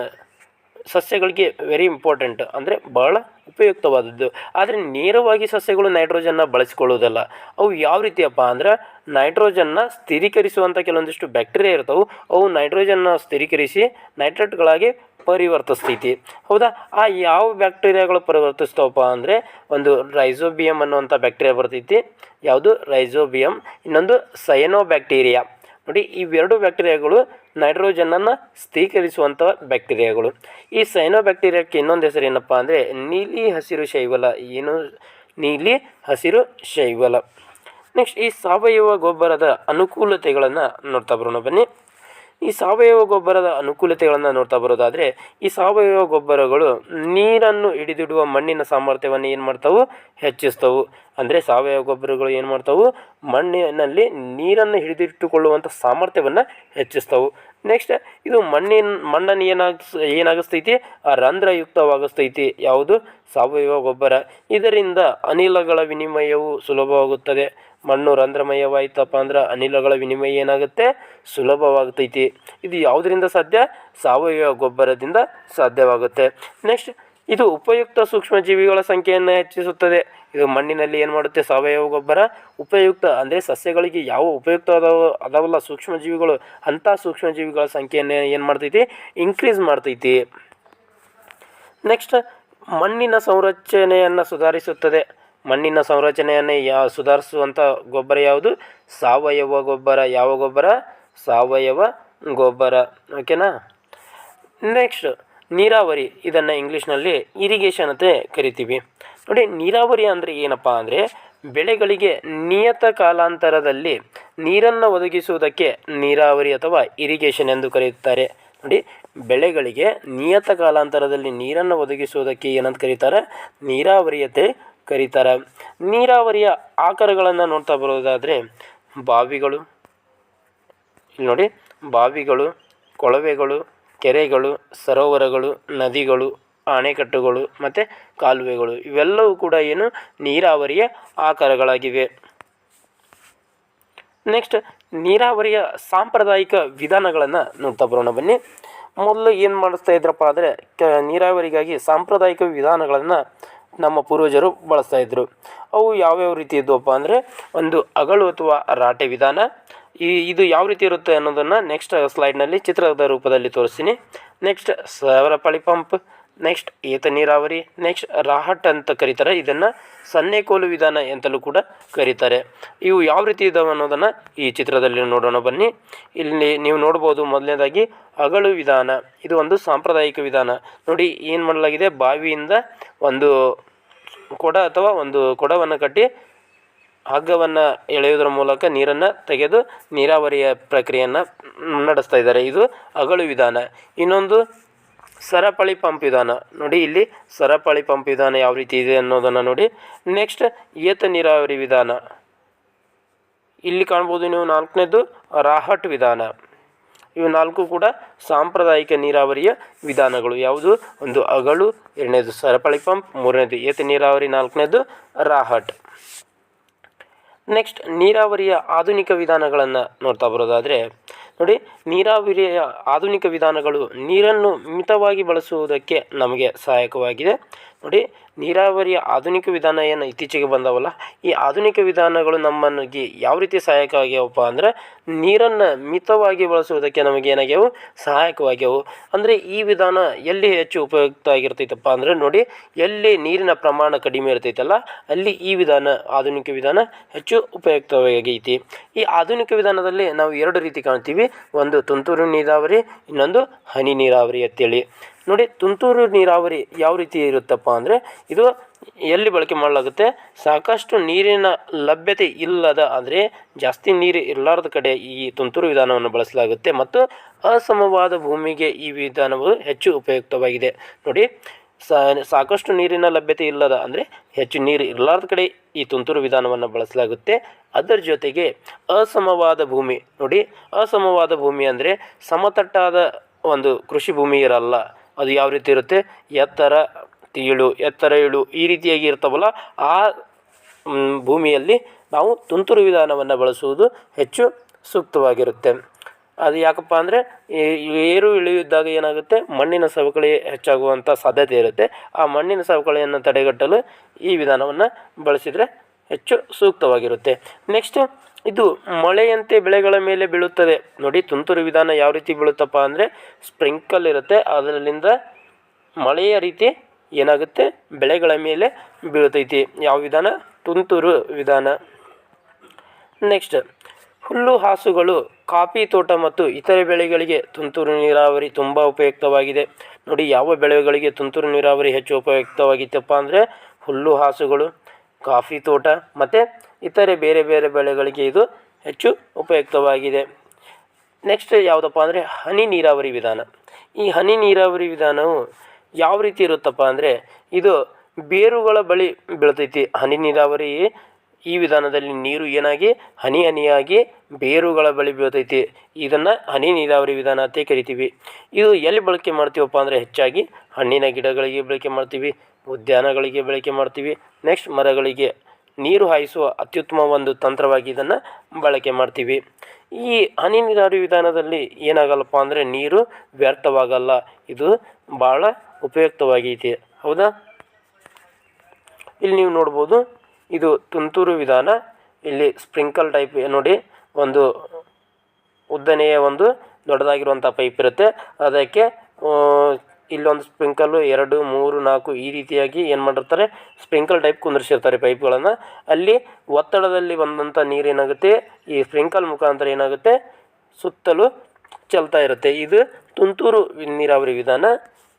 ಸಸ್ಯಗಳಿಗೆ ವೆರಿ ಇಂಪಾರ್ಟೆಂಟ್ ಅಂದರೆ ಬಹಳ ಉಪಯುಕ್ತವಾದದ್ದು. ಆದರೆ ನೇರವಾಗಿ ಸಸ್ಯಗಳು ನೈಟ್ರೋಜನ್ನ ಬಳಸಿಕೊಳ್ಳುವುದಲ್ಲ. ಅವು ಯಾವ ರೀತಿಯಪ್ಪ ಅಂದ್ರೆ ನೈಟ್ರೋಜನ್ನ ಸ್ಥಿರೀಕರಿಸುವಂಥ ಕೆಲವೊಂದಿಷ್ಟು ಬ್ಯಾಕ್ಟೀರಿಯಾ ಇರ್ತವೆ. ಅವು ನೈಟ್ರೋಜನ್ನ ಸ್ಥಿರೀಕರಿಸಿ ನೈಟ್ರೇಟ್ಗಳಾಗಿ ಪರಿವರ್ತಿಸ್ತೈತಿ, ಹೌದಾ. ಆ ಯಾವ ಬ್ಯಾಕ್ಟೀರಿಯಾಗಳು ಪರಿವರ್ತಿಸ್ತಾವಪ್ಪ ಅಂದರೆ ಒಂದು ರೈಜೋಬಿಯಮ್ ಅನ್ನುವಂಥ ಬ್ಯಾಕ್ಟೀರಿಯಾ ಬರ್ತೈತಿ. ಯಾವುದು, ರೈಜೋಬಿಯಮ್. ಇನ್ನೊಂದು ಸಯನೋಬ್ಯಾಕ್ಟೀರಿಯಾ ನೋಡಿ. ಇವೆರಡು ಬ್ಯಾಕ್ಟೀರಿಯಾಗಳು ನೈಟ್ರೋಜನನ್ನು ಸ್ಥಿರೀಕರಿಸುವಂಥ ಬ್ಯಾಕ್ಟೀರಿಯಾಗಳು. ಈ ಸೈನೋಬ್ಯಾಕ್ಟೀರಿಯಾಕ್ಕೆ ಇನ್ನೊಂದು ಹೆಸರು ಏನಪ್ಪ ಅಂದರೆ ನೀಲಿ ಹಸಿರು ಶೈವಲ. ಏನು, ನೀಲಿ ಹಸಿರು ಶೈವಲ. ನೆಕ್ಸ್ಟ್ ಈ ಸಾವಯವ ಗೊಬ್ಬರದ ಅನುಕೂಲತೆಗಳನ್ನು ನೋಡ್ತಾ ಬರೋಣ ಬನ್ನಿ. ಈ ಸಾವಯವ ಗೊಬ್ಬರದ ಅನುಕೂಲತೆಗಳನ್ನು ನೋಡ್ತಾ ಬರೋದಾದರೆ, ಈ ಸಾವಯವ ಗೊಬ್ಬರಗಳು ನೀರನ್ನು ಹಿಡಿದಿಡುವ ಮಣ್ಣಿನ ಸಾಮರ್ಥ್ಯವನ್ನು ಏನು ಮಾಡ್ತಾವೆ, ಹೆಚ್ಚಿಸ್ತವೆ. ಅಂದರೆ ಸಾವಯವ ಗೊಬ್ಬರಗಳು ಏನು ಮಾಡ್ತಾವೆ, ಮಣ್ಣಿನಲ್ಲಿ ನೀರನ್ನು ಹಿಡಿದಿಟ್ಟುಕೊಳ್ಳುವಂಥ ಸಾಮರ್ಥ್ಯವನ್ನು ಹೆಚ್ಚಿಸ್ತವೆ. ನೆಕ್ಸ್ಟ್ ಇದು ಮಣ್ಣನ್ನು ಏನಾಗಿಸ್ತೈತಿ, ರಂಧ್ರಯುಕ್ತವಾಗಿಸ್ತೈತಿ. ಯಾವುದು, ಸಾವಯವ ಗೊಬ್ಬರ. ಇದರಿಂದ ಅನಿಲಗಳ ವಿನಿಮಯವು ಸುಲಭವಾಗುತ್ತದೆ. ಮಣ್ಣು ರಂಧ್ರಮಯವಾಯಿತಪ್ಪ ಅಂದ್ರೆ ಅನಿಲಗಳ ವಿನಿಮಯ ಏನಾಗುತ್ತೆ, ಸುಲಭವಾಗ್ತೈತಿ. ಇದು ಯಾವುದರಿಂದ ಸಾಧ್ಯ, ಸಾವಯವ ಗೊಬ್ಬರದಿಂದ ಸಾಧ್ಯವಾಗುತ್ತೆ. ನೆಕ್ಸ್ಟ್ ಇದು ಉಪಯುಕ್ತ ಸೂಕ್ಷ್ಮಜೀವಿಗಳ ಸಂಖ್ಯೆಯನ್ನು ಹೆಚ್ಚಿಸುತ್ತದೆ. ಇದು ಮಣ್ಣಿನಲ್ಲಿ ಏನು ಮಾಡುತ್ತೆ, ಸಾವಯವ ಗೊಬ್ಬರ ಉಪಯುಕ್ತ ಅಂದರೆ ಸಸ್ಯಗಳಿಗೆ ಯಾವ ಉಪಯುಕ್ತ ಅದಾವಲ್ಲ ಸೂಕ್ಷ್ಮಜೀವಿಗಳು, ಅಂಥ ಸೂಕ್ಷ್ಮಜೀವಿಗಳ ಸಂಖ್ಯೆಯನ್ನು ಏನು ಮಾಡ್ತೈತಿ, ಇನ್ಕ್ರೀಸ್ ಮಾಡ್ತೈತಿ. ನೆಕ್ಸ್ಟ್ ಮಣ್ಣಿನ ಸಂರಚನೆಯನ್ನು ಸುಧಾರಿಸುತ್ತದೆ. ಮಣ್ಣಿನ ಸಂರಚನೆಯನ್ನು ಸುಧಾರಿಸುವಂಥ ಗೊಬ್ಬರ ಯಾವುದು, ಸಾವಯವ ಗೊಬ್ಬರ. ಯಾವ ಗೊಬ್ಬರ, ಸಾವಯವ ಗೊಬ್ಬರ. ಓಕೆನಾ. ನೆಕ್ಸ್ಟ್ ನೀರಾವರಿ, ಇದನ್ನು ಇಂಗ್ಲೀಷ್ನಲ್ಲಿ ಇರಿಗೇಷನ್ ಅಂತ ಕರಿತೀವಿ. ನೋಡಿ, ನೀರಾವರಿ ಅಂದರೆ ಏನಪ್ಪ ಅಂದರೆ ಬೆಳೆಗಳಿಗೆ ನಿಯತ ಕಾಲಾಂತರದಲ್ಲಿ ನೀರನ್ನು ಒದಗಿಸುವುದಕ್ಕೆ ನೀರಾವರಿ ಅಥವಾ ಇರಿಗೇಷನ್ ಎಂದು ಕರೆಯುತ್ತಾರೆ. ನೋಡಿ, ಬೆಳೆಗಳಿಗೆ ನಿಯತ ಕಾಲಾಂತರದಲ್ಲಿ ನೀರನ್ನು ಒದಗಿಸುವುದಕ್ಕೆ ಏನಂತ ಕರೀತಾರೆ, ನೀರಾವರಿಯತೆ ಕರೀತಾರೆ. ನೀರಾವರಿಯ ಆಕಾರಗಳನ್ನು ನೋಡ್ತಾ ಬರೋದಾದರೆ ಬಾವಿಗಳು, ಇಲ್ಲಿ ನೋಡಿ, ಬಾವಿಗಳು, ಕೊಳವೆಗಳು, ಕೆರೆಗಳು, ಸರೋವರಗಳು, ನದಿಗಳು, ಅಣೆಕಟ್ಟುಗಳು ಮತ್ತು ಕಾಲುವೆಗಳು, ಇವೆಲ್ಲವೂ ಕೂಡ ಏನು, ನೀರಾವರಿಯ ಆಕಾರಗಳಾಗಿವೆ. ನೆಕ್ಸ್ಟ್ ನೀರಾವರಿಯ ಸಾಂಪ್ರದಾಯಿಕ ವಿಧಾನಗಳನ್ನು ನೋಡ್ತಾ ಬರೋಣ ಬನ್ನಿ. ಮೊದಲು ಏನು ಮಾಡಿಸ್ತಾ ಇದ್ರಪ್ಪ ಅಂದರೆ ನೀರಾವರಿಗಾಗಿ ಸಾಂಪ್ರದಾಯಿಕ ವಿಧಾನಗಳನ್ನು ನಮ್ಮ ಪೂರ್ವಜರು ಬಳಸ್ತಾ ಇದ್ದರು. ಅವು ಯಾವ್ಯಾವ ರೀತಿ ಇದ್ದವಪ್ಪ ಅಂದರೆ, ಒಂದು ಅಗಳು ಅಥವಾ ರಾಟೆ ವಿಧಾನ. ಇದು ಯಾವ ರೀತಿ ಇರುತ್ತೆ ಅನ್ನೋದನ್ನು ನೆಕ್ಸ್ಟ್ ಸ್ಲೈಡ್ನಲ್ಲಿ ಚಿತ್ರದ ರೂಪದಲ್ಲಿ ತೋರಿಸ್ತೀನಿ. ನೆಕ್ಸ್ಟ್ ಸರಪಳಿ ಪಂಪ್, ನೆಕ್ಸ್ಟ್ ಏತ ನೀರಾವರಿ, ನೆಕ್ಸ್ಟ್ ರಾಹಟ್ ಅಂತ ಕರೀತಾರೆ. ಇದನ್ನು ಸನ್ನೆಕೋಲು ವಿಧಾನ ಅಂತಲೂ ಕೂಡ ಕರೀತಾರೆ. ಇವು ಯಾವ ರೀತಿ ಇದ್ದಾವೆ ಅನ್ನೋದನ್ನು ಈ ಚಿತ್ರದಲ್ಲಿ ನೋಡೋಣ ಬನ್ನಿ. ಇಲ್ಲಿ ನೀವು ನೋಡ್ಬೋದು, ಮೊದಲನೇದಾಗಿ ಅಗಳು ವಿಧಾನ. ಇದು ಒಂದು ಸಾಂಪ್ರದಾಯಿಕ ವಿಧಾನ. ನೋಡಿ, ಏನು ಮಾಡಲಾಗಿದೆ, ಬಾವಿಯಿಂದ ಒಂದು ಕೊಡ ಅಥವಾ ಒಂದು ಕೊಡವನ್ನು ಕಟ್ಟಿ ಹಗ್ಗವನ್ನು ಎಳೆಯುವುದರ ಮೂಲಕ ನೀರನ್ನು ತೆಗೆದು ನೀರಾವರಿಯ ಪ್ರಕ್ರಿಯೆಯನ್ನು ನಡೆಸ್ತಾ ಇದ್ದಾರೆ. ಇದು ಅಗಳು ವಿಧಾನ. ಇನ್ನೊಂದು ಸರಪಳಿ ಪಂಪ್ ವಿಧಾನ. ನೋಡಿ, ಇಲ್ಲಿ ಸರಪಳಿ ಪಂಪ್ ವಿಧಾನ ಯಾವ ರೀತಿ ಇದೆ ಅನ್ನೋದನ್ನು ನೋಡಿ. ನೆಕ್ಸ್ಟ್ ಏತ ನೀರಾವರಿ ವಿಧಾನ. ಇಲ್ಲಿ ಕಾಣ್ಬೋದು ನೀವು, ನಾಲ್ಕನೇದು ರಾಹಟ್ ವಿಧಾನ. ಇವು ನಾಲ್ಕು ಕೂಡ ಸಾಂಪ್ರದಾಯಿಕ ನೀರಾವರಿಯ ವಿಧಾನಗಳು. ಯಾವುದು, ಒಂದು ಅಗಳು, ಎರಡನೇದು ಸರಪಳಿ ಪಂಪ್, ಮೂರನೇದು ಏತ ನೀರಾವರಿ, ನಾಲ್ಕನೇದು ರಾಹಟ್. ನೆಕ್ಸ್ಟ್ ನೀರಾವರಿಯ ಆಧುನಿಕ ವಿಧಾನಗಳನ್ನು ನೋಡ್ತಾ ಬರೋದಾದರೆ ನೋಡಿ, ನೀರಾವರಿಯ ಆಧುನಿಕ ವಿಧಾನಗಳು ನೀರನ್ನು ಮಿತವಾಗಿ ಬಳಸುವುದಕ್ಕೆ ನಮಗೆ ಸಹಾಯಕವಾಗಿದೆ. ನೋಡಿ, ನೀರಾವರಿಯ ಆಧುನಿಕ ವಿಧಾನ ಏನು ಇತ್ತೀಚೆಗೆ ಬಂದವಲ್ಲ, ಈ ಆಧುನಿಕ ವಿಧಾನಗಳು ನಮ್ಮನಿಗೆ ಯಾವ ರೀತಿ ಸಹಾಯಕ ಆಗ್ಯಾವಪ್ಪ ಅಂದರೆ ನೀರನ್ನು ಮಿತವಾಗಿ ಬಳಸುವುದಕ್ಕೆ ನಮಗೆ ಏನಾಗ್ಯಾವು, ಸಹಾಯಕವಾಗ್ಯಾವು. ಅಂದರೆ ಈ ವಿಧಾನ ಎಲ್ಲಿ ಹೆಚ್ಚು ಉಪಯುಕ್ತ ಆಗಿರ್ತೈತಪ್ಪ ಅಂದರೆ ನೋಡಿ, ಎಲ್ಲಿ ನೀರಿನ ಪ್ರಮಾಣ ಕಡಿಮೆ ಇರ್ತೈತಲ್ಲ ಅಲ್ಲಿ ಈ ವಿಧಾನ, ಆಧುನಿಕ ವಿಧಾನ ಹೆಚ್ಚು ಉಪಯುಕ್ತವಾಗೈತಿ. ಈ ಆಧುನಿಕ ವಿಧಾನದಲ್ಲಿ ನಾವು ಎರಡು ರೀತಿ ಕಾಣ್ತೀವಿ, ಒಂದು ತುಂತುರು ನೀರಾವರಿ, ಇನ್ನೊಂದು ಹನಿ ನೀರಾವರಿ ಅಂತೇಳಿ. ನೋಡಿ, ತುಂತುರು ನೀರಾವರಿ ಯಾವ ರೀತಿ ಇರುತ್ತಪ್ಪ ಅಂದರೆ ಇದು ಎಲ್ಲಿ ಬಳಕೆ ಮಾಡಲಾಗುತ್ತೆ, ಸಾಕಷ್ಟು ನೀರಿನ ಲಭ್ಯತೆ ಇಲ್ಲದ ಅಂದರೆ ಜಾಸ್ತಿ ನೀರು ಇರಲಾರದ ಕಡೆ ಈ ತುಂತುರು ವಿಧಾನವನ್ನು ಬಳಸಲಾಗುತ್ತೆ ಮತ್ತು ಅಸಮವಾದ ಭೂಮಿಗೆ ಈ ವಿಧಾನವು ಹೆಚ್ಚು ಉಪಯುಕ್ತವಾಗಿದೆ. ನೋಡಿ, ಸಾಕಷ್ಟು ನೀರಿನ ಲಭ್ಯತೆ ಇಲ್ಲದ ಅಂದರೆ ಹೆಚ್ಚು ನೀರು ಇರಲಾರದ ಕಡೆ ಈ ತುಂತುರು ವಿಧಾನವನ್ನು ಬಳಸಲಾಗುತ್ತೆ. ಅದರ ಜೊತೆಗೆ ಅಸಮವಾದ ಭೂಮಿ. ನೋಡಿ, ಅಸಮವಾದ ಭೂಮಿ ಅಂದರೆ ಸಮತಟ್ಟಾದ ಒಂದು ಕೃಷಿ ಭೂಮಿ ಇರಲ್ಲ. ಅದು ಯಾವ ರೀತಿ ಇರುತ್ತೆ, ಎತ್ತರ ಇಳು ಈ ರೀತಿಯಾಗಿ ಇರ್ತಾವಲ್ಲ, ಆ ಭೂಮಿಯಲ್ಲಿ ನಾವು ತುಂತುರು ವಿಧಾನವನ್ನು ಬಳಸುವುದು ಹೆಚ್ಚು ಸೂಕ್ತವಾಗಿರುತ್ತೆ. ಅದು ಯಾಕಪ್ಪ ಅಂದರೆ ಏರು ಇಳಿಯುವಾಗ ಏನಾಗುತ್ತೆ, ಮಣ್ಣಿನ ಸವಕಳಿ ಹೆಚ್ಚಾಗುವಂಥ ಸಾಧ್ಯತೆ ಇರುತ್ತೆ. ಆ ಮಣ್ಣಿನ ಸವಕಳಿಯನ್ನು ತಡೆಗಟ್ಟಲು ಈ ವಿಧಾನವನ್ನು ಬಳಸಿದರೆ ಹೆಚ್ಚು ಸೂಕ್ತವಾಗಿರುತ್ತೆ. ನೆಕ್ಸ್ಟ್ ಇದು ಮಳೆಯಂತೆ ಬೆಳೆಗಳ ಮೇಲೆ ಬೀಳುತ್ತದೆ. ನೋಡಿ, ತುಂತುರು ವಿಧಾನ ಯಾವ ರೀತಿ ಬೀಳುತ್ತಪ್ಪ ಅಂದರೆ ಸ್ಪ್ರಿಂಕಲ್ ಇರುತ್ತೆ, ಅದರಿಂದ ಮಳೆಯ ರೀತಿ ಏನಾಗುತ್ತೆ, ಬೆಳೆಗಳ ಮೇಲೆ ಬೀಳ್ತೈತಿ. ಯಾವ ವಿಧಾನ, ತುಂತುರು ವಿಧಾನ. ನೆಕ್ಸ್ಟ್ ಹುಲ್ಲು ಹಾಸುಗಳು, ಕಾಫಿ ತೋಟ ಮತ್ತು ಇತರೆ ಬೆಳೆಗಳಿಗೆ ತುಂತುರು ನೀರಾವರಿ ತುಂಬ ಉಪಯುಕ್ತವಾಗಿದೆ. ನೋಡಿ, ಯಾವ ಬೆಳೆಗಳಿಗೆ ತುಂತುರು ನೀರಾವರಿ ಹೆಚ್ಚು ಉಪಯುಕ್ತವಾಗಿತ್ತಪ್ಪ ಅಂದರೆ ಹುಲ್ಲು ಹಾಸುಗಳು, ಕಾಫಿ ತೋಟ ಮತ್ತು ಇತರೆ ಬೇರೆ ಬೇರೆ ಬೆಳೆಗಳಿಗೆ ಇದು ಹೆಚ್ಚು ಉಪಯುಕ್ತವಾಗಿದೆ. ನೆಕ್ಸ್ಟ್ ಯಾವುದಪ್ಪ ಅಂದರೆ ಹನಿ ನೀರಾವರಿ ವಿಧಾನ. ಈ ಹನಿ ನೀರಾವರಿ ವಿಧಾನವು ಯಾವ ರೀತಿ ಇರುತ್ತಪ್ಪ ಅಂದರೆ ಇದು ಬೇರುಗಳ ಬಳಿ ಬೀಳ್ತೈತಿ. ಹನಿ ನೀರಾವರಿ ಈ ವಿಧಾನದಲ್ಲಿ ನೀರು ಏನಾಗಿ ಹನಿ ಹನಿಯಾಗಿ ಬೇರುಗಳ ಬಳಿ ಬೀಳ್ತೈತಿ. ಇದನ್ನು ಹನಿ ನೀರಾವರಿ ವಿಧಾನ ಅಂತ ಕರಿತೀವಿ. ಇದು ಎಲ್ಲಿ ಬಳಕೆ ಮಾಡ್ತೀವಪ್ಪ ಅಂದರೆ ಹೆಚ್ಚಾಗಿ ಹಣ್ಣಿನ ಗಿಡಗಳಿಗೆ ಬಳಕೆ ಮಾಡ್ತೀವಿ, ಉದ್ಯಾನಗಳಿಗೆ ಬಳಕೆ ಮಾಡ್ತೀವಿ. ನೆಕ್ಸ್ಟ್ ಮರಗಳಿಗೆ ನೀರು ಹಾಯಿಸುವ ಅತ್ಯುತ್ತಮ ಒಂದು ತಂತ್ರವಾಗಿ ಇದನ್ನು ಬಳಕೆ ಮಾಡ್ತೀವಿ. ಈ ಹನಿ ನೀರಾವರಿ ವಿಧಾನದಲ್ಲಿ ಏನಾಗಲ್ಲಪ್ಪ ಅಂದರೆ ನೀರು ವ್ಯರ್ಥವಾಗಲ್ಲ. ಇದು ಭಾಳ ಉಪಯುಕ್ತವಾಗೈತಿ. ಹೌದಾ? ಇಲ್ಲಿ ನೀವು ನೋಡ್ಬೋದು, ಇದು ತುಂತುರು ವಿಧಾನ. ಇಲ್ಲಿ ಸ್ಪ್ರಿಂಕಲ್ ಟೈಪ್ ನೋಡಿ, ಒಂದು ಉದ್ದನೆಯ ಒಂದು ದೊಡ್ಡದಾಗಿರುವಂಥ ಪೈಪ್ ಇರುತ್ತೆ. ಅದಕ್ಕೆ ಇಲ್ಲೊಂದು ಸ್ಪ್ರಿಂಕಲ್ಲು 2, 3, 4 ಈ ರೀತಿಯಾಗಿ ಏನು ಮಾಡಿರ್ತಾರೆ, ಸ್ಪ್ರಿಂಕಲ್ ಟೈಪ್ ಕುಂದಿರ್ಸಿರ್ತಾರೆ ಪೈಪ್ಗಳನ್ನು. ಅಲ್ಲಿ ಒತ್ತಡದಲ್ಲಿ ಬಂದಂಥ ನೀರೇನಾಗುತ್ತೆ, ಈ ಸ್ಪ್ರಿಂಕಲ್ ಮುಖಾಂತರ ಏನಾಗುತ್ತೆ ಸುತ್ತಲೂ ಚೆಲ್ತಾ ಇರುತ್ತೆ. ಇದು ತುಂತುರು ನೀರಾವರಿ ವಿಧಾನ.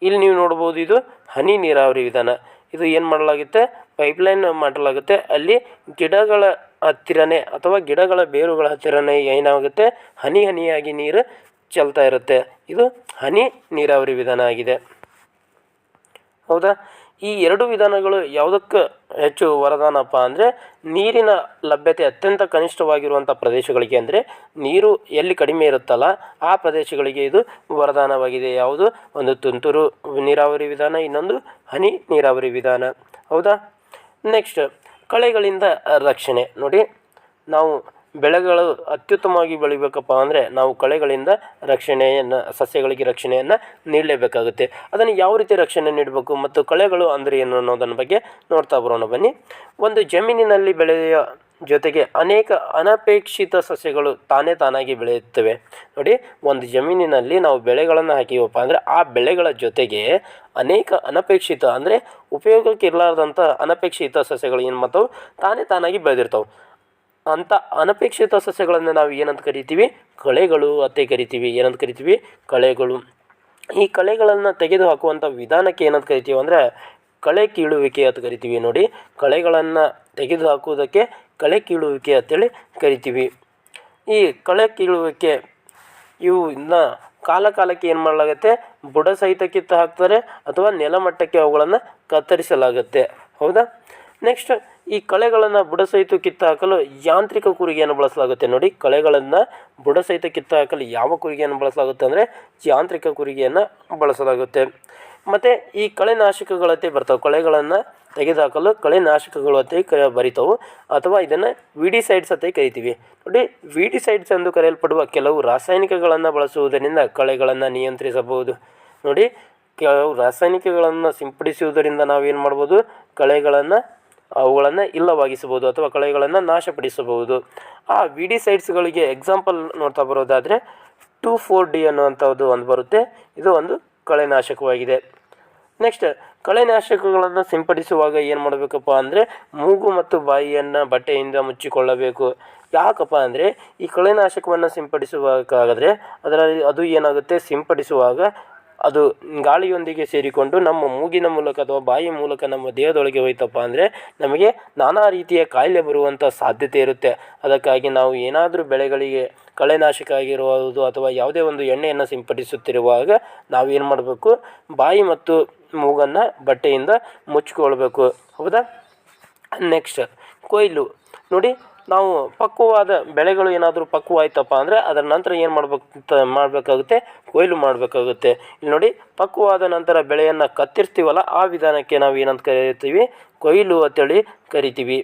ಇಲ್ಲಿ ನೀವು ನೋಡ್ಬೋದು, ಇದು ಹನಿ ನೀರಾವರಿ ವಿಧಾನ. ಇದು ಏನು ಮಾಡಲಾಗುತ್ತೆ, ಪೈಪ್ಲೈನ್ ಮಾಡಲಾಗುತ್ತೆ. ಅಲ್ಲಿ ಗಿಡಗಳ ಹತ್ತಿರನೇ ಅಥವಾ ಗಿಡಗಳ ಬೇರುಗಳ ಹತ್ತಿರನೇ ಏನಾಗುತ್ತೆ, ಹನಿ ಹನಿಯಾಗಿ ನೀರು ಚೆಲ್ತಾ ಇರುತ್ತೆ. ಇದು ಹನಿ ನೀರಾವರಿ ವಿಧಾನ ಆಗಿದೆ. ಹೌದಾ? ಈ ಎರಡು ವಿಧಾನಗಳು ಯಾವುದಕ್ಕೆ ಹೆಚ್ಚು ವರದಾನಪ್ಪ ಅಂದರೆ ನೀರಿನ ಲಭ್ಯತೆ ಅತ್ಯಂತ ಕನಿಷ್ಠವಾಗಿರುವಂಥ ಪ್ರದೇಶಗಳಿಗೆ, ಅಂದರೆ ನೀರು ಎಲ್ಲಿ ಕಡಿಮೆ ಇರುತ್ತಲ್ಲ ಆ ಪ್ರದೇಶಗಳಿಗೆ ಇದು ವರದಾನವಾಗಿದೆ. ಯಾವುದು? ಒಂದು ತುಂತುರು ನೀರಾವರಿ ವಿಧಾನ, ಇನ್ನೊಂದು ಹನಿ ನೀರಾವರಿ ವಿಧಾನ. ಹೌದಾ? ನೆಕ್ಸ್ಟ್ ಕಳೆಗಳಿಂದ ರಕ್ಷಣೆ. ನೋಡಿ, ನಾವು ಬೆಳೆಗಳು ಅತ್ಯುತ್ತಮವಾಗಿ ಬೆಳಿಬೇಕಪ್ಪ ಅಂದರೆ ನಾವು ಕಳೆಗಳಿಂದ ರಕ್ಷಣೆಯನ್ನು, ಸಸ್ಯಗಳಿಗೆ ರಕ್ಷಣೆಯನ್ನು ನೀಡಲೇಬೇಕಾಗುತ್ತೆ. ಅದನ್ನು ಯಾವ ರೀತಿ ರಕ್ಷಣೆ ನೀಡಬೇಕು ಮತ್ತು ಕಳೆಗಳು ಅಂದರೆ ಏನು ಅನ್ನೋದನ್ನ ಬಗ್ಗೆ ನೋಡ್ತಾ ಬರೋಣ ಬನ್ನಿ. ಒಂದು ಜಮೀನಿನಲ್ಲಿ ಬೆಳೆಯ ಜೊತೆಗೆ ಅನೇಕ ಅನಪೇಕ್ಷಿತ ಸಸ್ಯಗಳು ತಾನಾಗಿ ಬೆಳೆಯುತ್ತವೆ. ನೋಡಿ, ಒಂದು ಜಮೀನಿನಲ್ಲಿ ನಾವು ಬೆಳೆಗಳನ್ನು ಹಾಕಿವಪ್ಪ ಅಂದರೆ ಆ ಬೆಳೆಗಳ ಜೊತೆಗೆ ಅನೇಕ ಅನಪೇಕ್ಷಿತ ಅಂದರೆ ಉಪಯೋಗಕ್ಕೆ ಇರಲಾರ್ದಂಥ ಅನಪೇಕ್ಷಿತ ಸಸ್ಯಗಳು ಏನು ಮಾಡ್ತಾವೆ, ತಾನಾಗಿ ಬೆಳೆದಿರ್ತಾವೆ. ಅಂಥ ಅನಪೇಕ್ಷಿತ ಸಸ್ಯಗಳನ್ನು ನಾವು ಏನಂತ ಕರಿತೀವಿ, ಕಳೆಗಳು ಅಂತ ಕರಿತೀವಿ. ಏನಂತ ಕರಿತೀವಿ? ಕಳೆಗಳು. ಈ ಕಳೆಗಳನ್ನು ತೆಗೆದು ಹಾಕುವಂಥ ವಿಧಾನಕ್ಕೆ ಏನಂತ ಕರಿತೀವಿ ಅಂದರೆ ಕಳೆ ಕೀಳುವಿಕೆ ಅಂತ ಕರಿತೀವಿ. ನೋಡಿ, ಕಳೆಗಳನ್ನು ತೆಗೆದು ಹಾಕುವುದಕ್ಕೆ ಕಳೆ ಕೀಳುವಿಕೆ ಅಂತೇಳಿ ಕರಿತೀವಿ. ಈ ಕಳೆ ಕೀಳುವಿಕೆ ಇವು ಇನ್ನು ಕಾಲಕ್ಕೆ ಏನು ಮಾಡಲಾಗುತ್ತೆ, ಬುಡ ಸಹಿತ ಕಿತ್ತು ಹಾಕ್ತಾರೆ ಅಥವಾ ನೆಲಮಟ್ಟಕ್ಕೆ ಅವುಗಳನ್ನು ಕತ್ತರಿಸಲಾಗುತ್ತೆ. ಹೌದಾ? ನೆಕ್ಸ್ಟ್ ಈ ಕಳೆಗಳನ್ನು ಬುಡ ಸಹಿತ ಕಿತ್ತು ಹಾಕಲು ಯಾಂತ್ರಿಕ ಕೂರಿಗೆಯನ್ನು ಬಳಸಲಾಗುತ್ತೆ. ನೋಡಿ, ಕಳೆಗಳನ್ನು ಬುಡ ಸಹಿತ ಕಿತ್ತು ಹಾಕಲು ಯಾವ ಕೂರಿಗೆಯನ್ನು ಬಳಸಲಾಗುತ್ತೆ ಅಂದರೆ ಯಾಂತ್ರಿಕ ಕೂರಿಗೆಯನ್ನು ಬಳಸಲಾಗುತ್ತೆ. ಮತ್ತು ಈ ಕಳೆನಾಶಕಗಳಂತೆ ಬರ್ತಾವೆ. ಕಳೆಗಳನ್ನು ತೆಗೆದುಹಾಕಲು ಕಳೆನಾಶಕಗಳು ಅಂತ ಬರಿತಾವೆ, ಅಥವಾ ಇದನ್ನು ವಿಡಿಸೈಡ್ಸ್ ಅಂತ ಕರಿತೀವಿ. ನೋಡಿ, ವಿಡಿಸೈಡ್ಸ್ ಎಂದು ಕರೆಯಲ್ಪಡುವ ಕೆಲವು ರಾಸಾಯನಿಕಗಳನ್ನು ಬಳಸುವುದರಿಂದ ಕಳೆಗಳನ್ನು ನಿಯಂತ್ರಿಸಬಹುದು. ನೋಡಿ, ಕೆಲವು ರಾಸಾಯನಿಕಗಳನ್ನು ಸಿಂಪಡಿಸುವುದರಿಂದ ನಾವೇನು ಮಾಡ್ಬೋದು, ಅವುಗಳನ್ನು ಇಲ್ಲವಾಗಿಸಬಹುದು ಅಥವಾ ಕಳೆಗಳನ್ನು ನಾಶಪಡಿಸಬಹುದು. ಆ ವಿಡಿಸೈಡ್ಸ್ಗಳಿಗೆ ಎಕ್ಸಾಂಪಲ್ ನೋಡ್ತಾ ಬರೋದಾದರೆ 2,4-D ಅನ್ನುವಂಥದ್ದು ಒಂದು ಬರುತ್ತೆ. ಇದು ಒಂದು ಕಳೆನಾಶಕವಾಗಿದೆ. ನೆಕ್ಸ್ಟ್ ಕಳೆನಾಶಕಗಳನ್ನು ಸಿಂಪಡಿಸುವಾಗ ಏನು ಮಾಡಬೇಕಪ್ಪ ಅಂದರೆ ಮೂಗು ಮತ್ತು ಬಾಯಿಯನ್ನು ಬಟ್ಟೆಯಿಂದ ಮುಚ್ಚಿಕೊಳ್ಳಬೇಕು. ಯಾಕಪ್ಪ ಅಂದರೆ ಈ ಕಳೆನಾಶಕವನ್ನು ಸಿಂಪಡಿಸುವಾಗಾದರೆ ಅದು ಏನಾಗುತ್ತೆ, ಸಿಂಪಡಿಸುವಾಗ ಅದು ಗಾಳಿಯೊಂದಿಗೆ ಸೇರಿಕೊಂಡು ನಮ್ಮ ಮೂಗಿನ ಮೂಲಕ ಅಥವಾ ಬಾಯಿ ಮೂಲಕ ನಮ್ಮ ದೇಹದೊಳಗೆ ಹೋಯ್ತಪ್ಪ ಅಂದರೆ ನಮಗೆ ನಾನಾ ರೀತಿಯ ಕಾಯಿಲೆ ಬರುವಂಥ ಸಾಧ್ಯತೆ ಇರುತ್ತೆ. ಅದಕ್ಕಾಗಿ ನಾವು ಏನಾದರೂ ಬೆಳೆಗಳಿಗೆ ಕಳೆನಾಶಕ ಆಗಿರುವುದು ಅಥವಾ ಯಾವುದೇ ಒಂದು ಎಣ್ಣೆಯನ್ನು ಸಿಂಪಡಿಸುತ್ತಿರುವಾಗ ನಾವೇನು ಮಾಡಬೇಕು, ಬಾಯಿ ಮತ್ತು ಮೂಗನ್ನು ಬಟ್ಟೆಯಿಂದ ಮುಚ್ಚಿಕೊಳ್ಬೇಕು. ಹೌದಾ? ನೆಕ್ಸ್ಟ್ ಕೊಯ್ಲು. ನೋಡಿ, ನಾವು ಪಕ್ವವಾದ ಬೆಳೆಗಳು ಏನಾದರೂ ಪಕ್ವ ಆಯ್ತಪ್ಪ ಅಂದರೆ ಅದರ ನಂತರ ಏನು ಮಾಡಬೇಕಾಗುತ್ತೆ, ಕೊಯ್ಲು ಮಾಡಬೇಕಾಗುತ್ತೆ. ಇಲ್ಲಿ ನೋಡಿ, ಪಕ್ವವಾದ ನಂತರ ಬೆಳೆಯನ್ನು ಕತ್ತರಿಸ್ತೀವಲ್ಲ ಆ ವಿಧಾನಕ್ಕೆ ನಾವು ಏನಂತ ಕರಿತೀವಿ, ಕೊಯ್ಲು ಅಂತೇಳಿ ಕರಿತೀವಿ.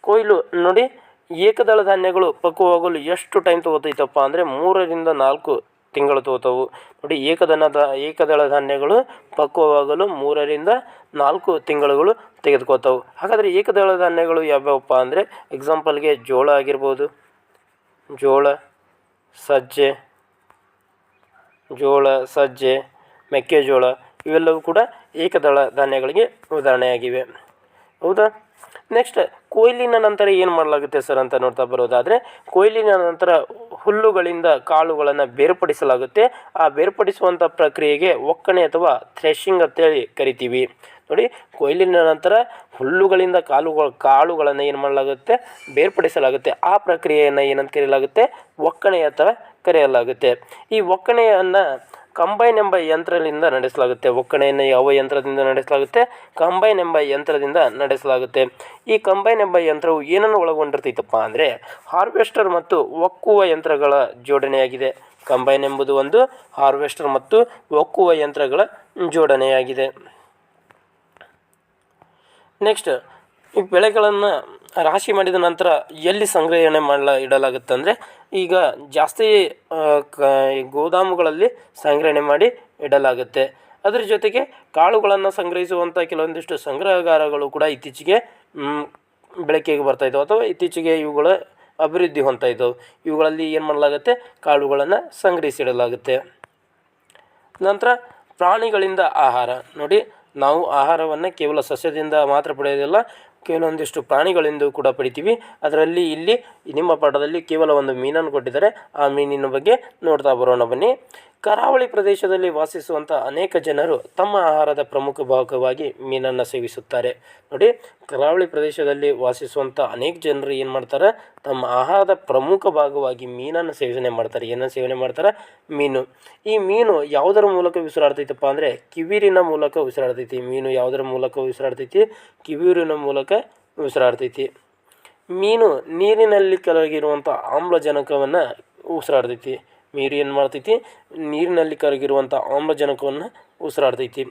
ಕೊಯ್ಲು ನೋಡಿ, ಏಕದಳ ಧಾನ್ಯಗಳು ಪಕ್ವವಾಗಲು ಎಷ್ಟು ಟೈಮ್ ತೊಗೋತೈತಪ್ಪ ಅಂದರೆ 3 ರಿಂದ 4 ತಿಂಗಳು ತೊಗೋತಾವು. ನೋಡಿ, ಏಕದಳ ಧಾನ್ಯಗಳು ಪಕ್ವವಾಗಲು 3 ರಿಂದ 4 ತಿಂಗಳುಗಳು ತೆಗೆದುಕೋತಾವೆ. ಹಾಗಾದರೆ ಏಕದಳ ಧಾನ್ಯಗಳು ಯಾವ್ಯಾವಪ್ಪ ಅಂದರೆ ಎಕ್ಸಾಂಪಲ್ಗೆ ಜೋಳ ಆಗಿರ್ಬೋದು, ಸಜ್ಜೆ, ಮೆಕ್ಕೆಜೋಳ ಇವೆಲ್ಲವೂ ಕೂಡ ಏಕದಳ ಧಾನ್ಯಗಳಿಗೆ ಉದಾಹರಣೆಯಾಗಿವೆ. ಹೌದಾ? ನೆಕ್ಸ್ಟ್ ಕೊಯ್ಲಿನ ನಂತರ ಏನು ಮಾಡಲಾಗುತ್ತೆ ಸರ್ ಅಂತ ನೋಡ್ತಾ ಬರೋದಾದರೆ, ಕೊಯ್ಲಿನ ನಂತರ ಹುಲ್ಲುಗಳಿಂದ ಕಾಳುಗಳನ್ನು ಬೇರ್ಪಡಿಸಲಾಗುತ್ತೆ. ಆ ಬೇರ್ಪಡಿಸುವಂಥ ಪ್ರಕ್ರಿಯೆಗೆ ಒಕ್ಕಣೆ ಅಥವಾ ಥ್ರೆಶಿಂಗ್ ಅಂತೇಳಿ ಕರಿತೀವಿ. ನೋಡಿ, ಕೊಯ್ಲಿನ ನಂತರ ಹುಲ್ಲುಗಳಿಂದ ಕಾಳುಗಳನ್ನು ಏನು ಮಾಡಲಾಗುತ್ತೆ, ಬೇರ್ಪಡಿಸಲಾಗುತ್ತೆ. ಆ ಪ್ರಕ್ರಿಯೆಯನ್ನು ಏನಂತ ಕರೆಯಲಾಗುತ್ತೆ, ಒಕ್ಕಣೆ ಅಥವಾ ಕರೆಯಲಾಗುತ್ತೆ. ಈ ಒಕ್ಕಣೆಯನ್ನು ಕಂಬೈನ್ ಎಂಬ ಯಂತ್ರದಿಂದ ನಡೆಸಲಾಗುತ್ತೆ. ಒಕ್ಕಣೆಯನ್ನು ಯಾವ ಯಂತ್ರದಿಂದ ನಡೆಸಲಾಗುತ್ತೆ, ಕಂಬೈನ್ ಎಂಬ ಯಂತ್ರದಿಂದ ನಡೆಸಲಾಗುತ್ತೆ. ಈ ಕಂಬೈನ್ ಎಂಬ ಯಂತ್ರವು ಏನನ್ನು ಒಳಗೊಂಡಿರ್ತೈತಪ್ಪ ಅಂದರೆ ಹಾರ್ವೆಸ್ಟರ್ ಮತ್ತು ಒಕ್ಕುವ ಯಂತ್ರಗಳ ಜೋಡಣೆಯಾಗಿದೆ. ಕಂಬೈನ್ ಎಂಬುದು ಒಂದು ಹಾರ್ವೆಸ್ಟರ್ ಮತ್ತು ಒಕ್ಕುವ ಯಂತ್ರಗಳ ಜೋಡಣೆಯಾಗಿದೆ. ನೆಕ್ಸ್ಟ್, ಈ ಬೆಳೆಗಳನ್ನು ರಾಶಿ ಮಾಡಿದ ನಂತರ ಎಲ್ಲಿ ಸಂಗ್ರಹಣೆ ಇಡಲಾಗುತ್ತೆ ಅಂದರೆ ಈಗ ಜಾಸ್ತಿ ಗೋದಾಮುಗಳಲ್ಲಿ ಸಂಗ್ರಹಣೆ ಮಾಡಿ ಇಡಲಾಗುತ್ತೆ. ಅದರ ಜೊತೆಗೆ ಕಾಳುಗಳನ್ನು ಸಂಗ್ರಹಿಸುವಂಥ ಕೆಲವೊಂದಿಷ್ಟು ಸಂಗ್ರಹಗಾರಗಳು ಕೂಡ ಇತ್ತೀಚೆಗೆ ಬೆಳಕಿಗೆ ಬರ್ತಾಯಿದ್ದವು ಅಥವಾ ಇತ್ತೀಚೆಗೆ ಇವುಗಳ ಅಭಿವೃದ್ಧಿ ಹೊಂದ್ತಾ ಇದ್ದವು. ಇವುಗಳಲ್ಲಿ ಏನು ಮಾಡಲಾಗುತ್ತೆ, ಕಾಳುಗಳನ್ನು ಸಂಗ್ರಹಿಸಿಡಲಾಗುತ್ತೆ. ನಂತರ ಪ್ರಾಣಿಗಳಿಂದ ಆಹಾರ. ನೋಡಿ, ನಾವು ಆಹಾರವನ್ನು ಕೇವಲ ಸಸ್ಯದಿಂದ ಮಾತ್ರ ಪಡೆಯೋದಿಲ್ಲ, ಕೆಲವೊಂದಿಷ್ಟು ಪ್ರಾಣಿಗಳಿಂದ ಕೂಡ ಪಡಿತೀವಿ. ಅದರಲ್ಲಿ ಇಲ್ಲಿ ನಿಮ್ಮ ಪಾಠದಲ್ಲಿ ಕೇವಲ ಒಂದು ಮೀನನ್ನು ಕೊಟ್ಟಿದ್ದಾರೆ. ಆ ಮೀನಿನ ಬಗ್ಗೆ ನೋಡ್ತಾ ಬರೋಣ ಬನ್ನಿ. ಕರಾವಳಿ ಪ್ರದೇಶದಲ್ಲಿ ವಾಸಿಸುವಂಥ ಅನೇಕ ಜನರು ತಮ್ಮ ಆಹಾರದ ಪ್ರಮುಖ ಭಾಗವಾಗಿ ಮೀನನ್ನು ಸೇವಿಸುತ್ತಾರೆ. ನೋಡಿ, ಕರಾವಳಿ ಪ್ರದೇಶದಲ್ಲಿ ವಾಸಿಸುವಂಥ ಅನೇಕ ಜನರು ಏನು ಮಾಡ್ತಾರೆ, ತಮ್ಮ ಆಹಾರದ ಪ್ರಮುಖ ಭಾಗವಾಗಿ ಮೀನನ್ನು ಸೇವನೆ ಮಾಡ್ತಾರೆ. ಏನನ್ನು ಸೇವನೆ ಮಾಡ್ತಾರೆ, ಮೀನು. ಈ ಮೀನು ಯಾವುದರ ಮೂಲಕ ಉಸಿರಾಡ್ತೈತಪ್ಪ ಅಂದರೆ ಕಿವಿರಿನ ಮೂಲಕ ಉಸಿರಾಡ್ತೈತಿ. ಮೀನು ಯಾವುದರ ಮೂಲಕ ಉಸಿರಾಡ್ತೈತಿ, ಕಿವಿರಿನ ಮೂಲಕ ಉಸಿರಾಡ್ತೈತಿ. ಮೀನು ನೀರಿನಲ್ಲಿ ಕರಗಿರುವಂಥ ಆಮ್ಲಜನಕವನ್ನು ಉಸಿರಾಡ್ತೈತಿ. ಮೀನು ಏನು ಮಾಡ್ತೈತಿ, ನೀರಿನಲ್ಲಿ ಕರಗಿರುವಂಥ ಆಮ್ಲಜನಕವನ್ನು ಉಸಿರಾಡ್ತೈತಿ.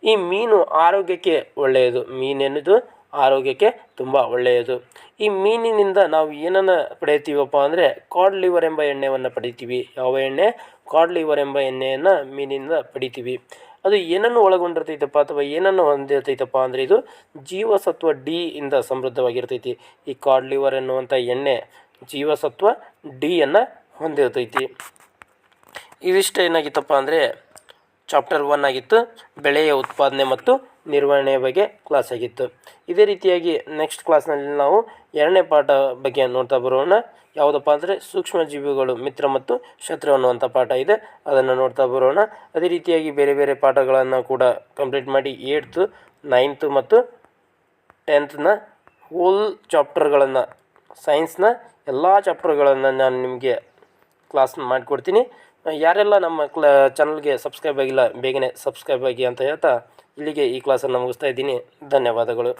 ಈ ಮೀನು ಆರೋಗ್ಯಕ್ಕೆ ಒಳ್ಳೆಯದು. ಮೀನೆನ್ನೋದು ಆರೋಗ್ಯಕ್ಕೆ ತುಂಬ ಒಳ್ಳೆಯದು. ಈ ಮೀನಿನಿಂದ ನಾವು ಏನನ್ನು ಪಡೆಯುತ್ತೀವಪ್ಪ ಅಂದರೆ ಕಾಡ್ ಲಿವರ್ ಎಂಬ ಎಣ್ಣೆಯನ್ನು ಪಡಿತೀವಿ. ಯಾವ ಎಣ್ಣೆ, ಕಾಡ್ ಲಿವರ್ ಎಂಬ ಎಣ್ಣೆಯನ್ನು ಮೀನಿಂದ ಪಡಿತೀವಿ. ಅದು ಏನನ್ನು ಒಳಗೊಂಡಿರ್ತೈತಪ್ಪ ಅಥವಾ ಏನನ್ನು ಹೊಂದಿರ್ತೈತಪ್ಪ ಅಂದರೆ ಇದು ಜೀವಸತ್ವ ಡಿ ಇಂದ ಸಮೃದ್ಧವಾಗಿರ್ತೈತಿ. ಈ ಕಾಡ್ ಲಿವರ್ ಎನ್ನುವಂಥ ಎಣ್ಣೆ ಜೀವಸತ್ವ ಡಿಯನ್ನು ಹೊಂದಿರ್ತೈತಿ. ಇವಿಷ್ಟು ಏನಾಗಿತ್ತಪ್ಪ ಅಂದರೆ ಚಾಪ್ಟರ್ 1 ಆಗಿತ್ತು, ಬೆಳೆಯ ಉತ್ಪಾದನೆ ಮತ್ತು ನಿರ್ವಹಣೆಯ ಬಗ್ಗೆ ಕ್ಲಾಸ್ ಆಗಿತ್ತು. ಇದೇ ರೀತಿಯಾಗಿ ನೆಕ್ಸ್ಟ್ ಕ್ಲಾಸ್ನಲ್ಲಿ ನಾವು 2ನೇ ಪಾಠ ಬಗ್ಗೆ ನೋಡ್ತಾ ಬರೋಣ. ಯಾವುದಪ್ಪ ಅಂದರೆ ಸೂಕ್ಷ್ಮಜೀವಿಗಳು ಮಿತ್ರ ಮತ್ತು ಶತ್ರು ಅನ್ನುವಂಥ ಪಾಠ ಇದೆ, ಅದನ್ನು ನೋಡ್ತಾ ಬರೋಣ. ಅದೇ ರೀತಿಯಾಗಿ ಬೇರೆ ಬೇರೆ ಪಾಠಗಳನ್ನು ಕೂಡ ಕಂಪ್ಲೀಟ್ ಮಾಡಿ 8th, 9th ಮತ್ತು 10th ಹೋಲ್ ಚಾಪ್ಟರ್ಗಳನ್ನು, ಸೈನ್ಸ್ನ ಎಲ್ಲ ಚಾಪ್ಟರ್ಗಳನ್ನು ನಾನು ನಿಮಗೆ ಕ್ಲಾಸ್ ಮಾಡಿಕೊಡ್ತೀನಿ. ಯಾರೆಲ್ಲ ನಮ್ಮ ಚಾನಲ್ಗೆ ಸಬ್ಸ್ಕ್ರೈಬ್ ಆಗಿಲ್ಲ ಬೇಗನೆ ಸಬ್ಸ್ಕ್ರೈಬ್ ಆಗಿ ಅಂತ ಹೇಳ್ತಾ ಇಲ್ಲಿಗೆ ಈ ಕ್ಲಾಸನ್ನು ಮುಗಿಸ್ತಾ ಇದ್ದೀನಿ. ಧನ್ಯವಾದಗಳು.